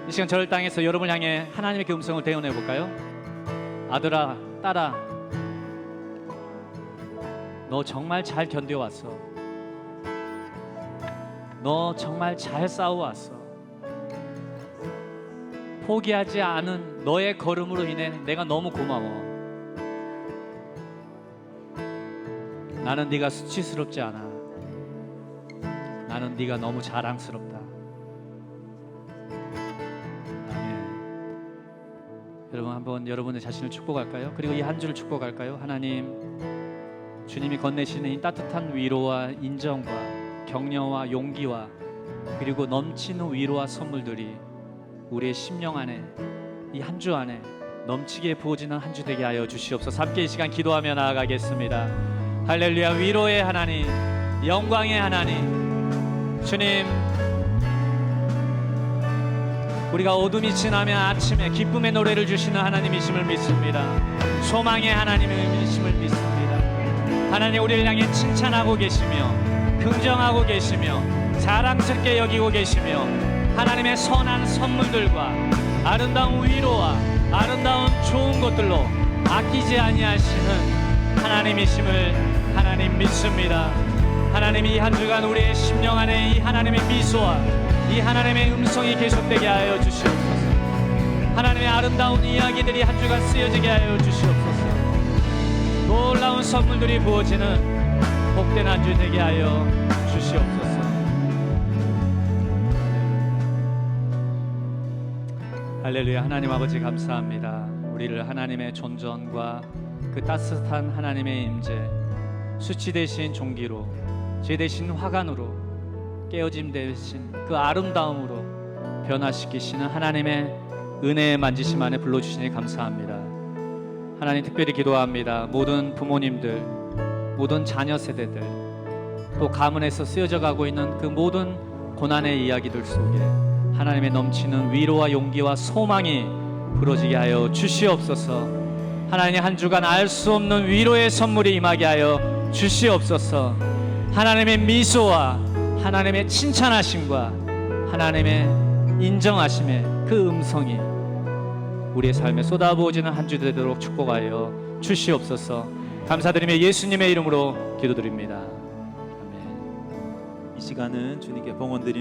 이 시간 저를 땅에서 여러분을 향해 하나님의 그 음성을 대언해 볼까요? 아들아, 딸아, 너 정말 잘 견뎌왔어. 너 정말 잘 싸워왔어. 포기하지 않은 너의 걸음으로 인해 내가 너무 고마워. 나는 네가 수치스럽지 않아. 나는 네가 너무 자랑스럽다. 아멘. 여러분, 한번 여러분의 자신을 축복할까요? 그리고 이 한 주를 축복할까요? 하나님, 주님이 건네시는 이 따뜻한 위로와 인정과 격려와 용기와 그리고 넘치는 위로와 선물들이 우리의 심령 안에, 이 한 주 안에 넘치게 부어지는 한 주 되게 하여 주시옵소서. 함께 이 시간 기도하며 나아가겠습니다. 할렐루야. 위로의 하나님, 영광의 하나님, 주님, 우리가 어둠이 지나면 아침에 기쁨의 노래를 주시는 하나님이심을 믿습니다. 소망의 하나님이심을 믿습니다. 하나님, 우리를 향해 칭찬하고 계시며 긍정하고 계시며 자랑스럽게 여기고 계시며 하나님의 선한 선물들과 아름다운 위로와 아름다운 좋은 것들로 아끼지 아니하시는 하나님이심을 하나님 믿습니다. 하나님, 이 한 주간 우리의 심령 안에 이 하나님의 미소와 이 하나님의 음성이 계속되게 하여 주시옵소서. 하나님의 아름다운 이야기들이 한 주간 쓰여지게 하여 주시옵소서. 놀라운 선물들이 부어지는 복된 한 주 되게 하여 주시옵소서. 할렐루야. 하나님 아버지 감사합니다. 우리를 하나님의 존전과 그 따뜻한 하나님의 임재, 수치 대신 종기로, 죄 대신 화관으로, 깨어짐 대신 그 아름다움으로 변화시키시는 하나님의 은혜의 만지심 안에 불러주시니 감사합니다. 하나님, 특별히 기도합니다. 모든 부모님들, 모든 자녀 세대들, 또 가문에서 쓰여져 가고 있는 그 모든 고난의 이야기들 속에 하나님의 넘치는 위로와 용기와 소망이 부러지게 하여 주시옵소서. 하나님, 한 주간 알 수 없는 위로의 선물이 임하게 하여 주시옵소서. 하나님의 미소와 하나님의 칭찬하심과 하나님의 인정하심의 그 음성이 우리의 삶에 쏟아부어지는 한 주 되도록 축복하여 주시옵소서. 감사드리며 예수님의 이름으로 기도드립니다. 아멘. 이 시간은 주님께 봉헌드리는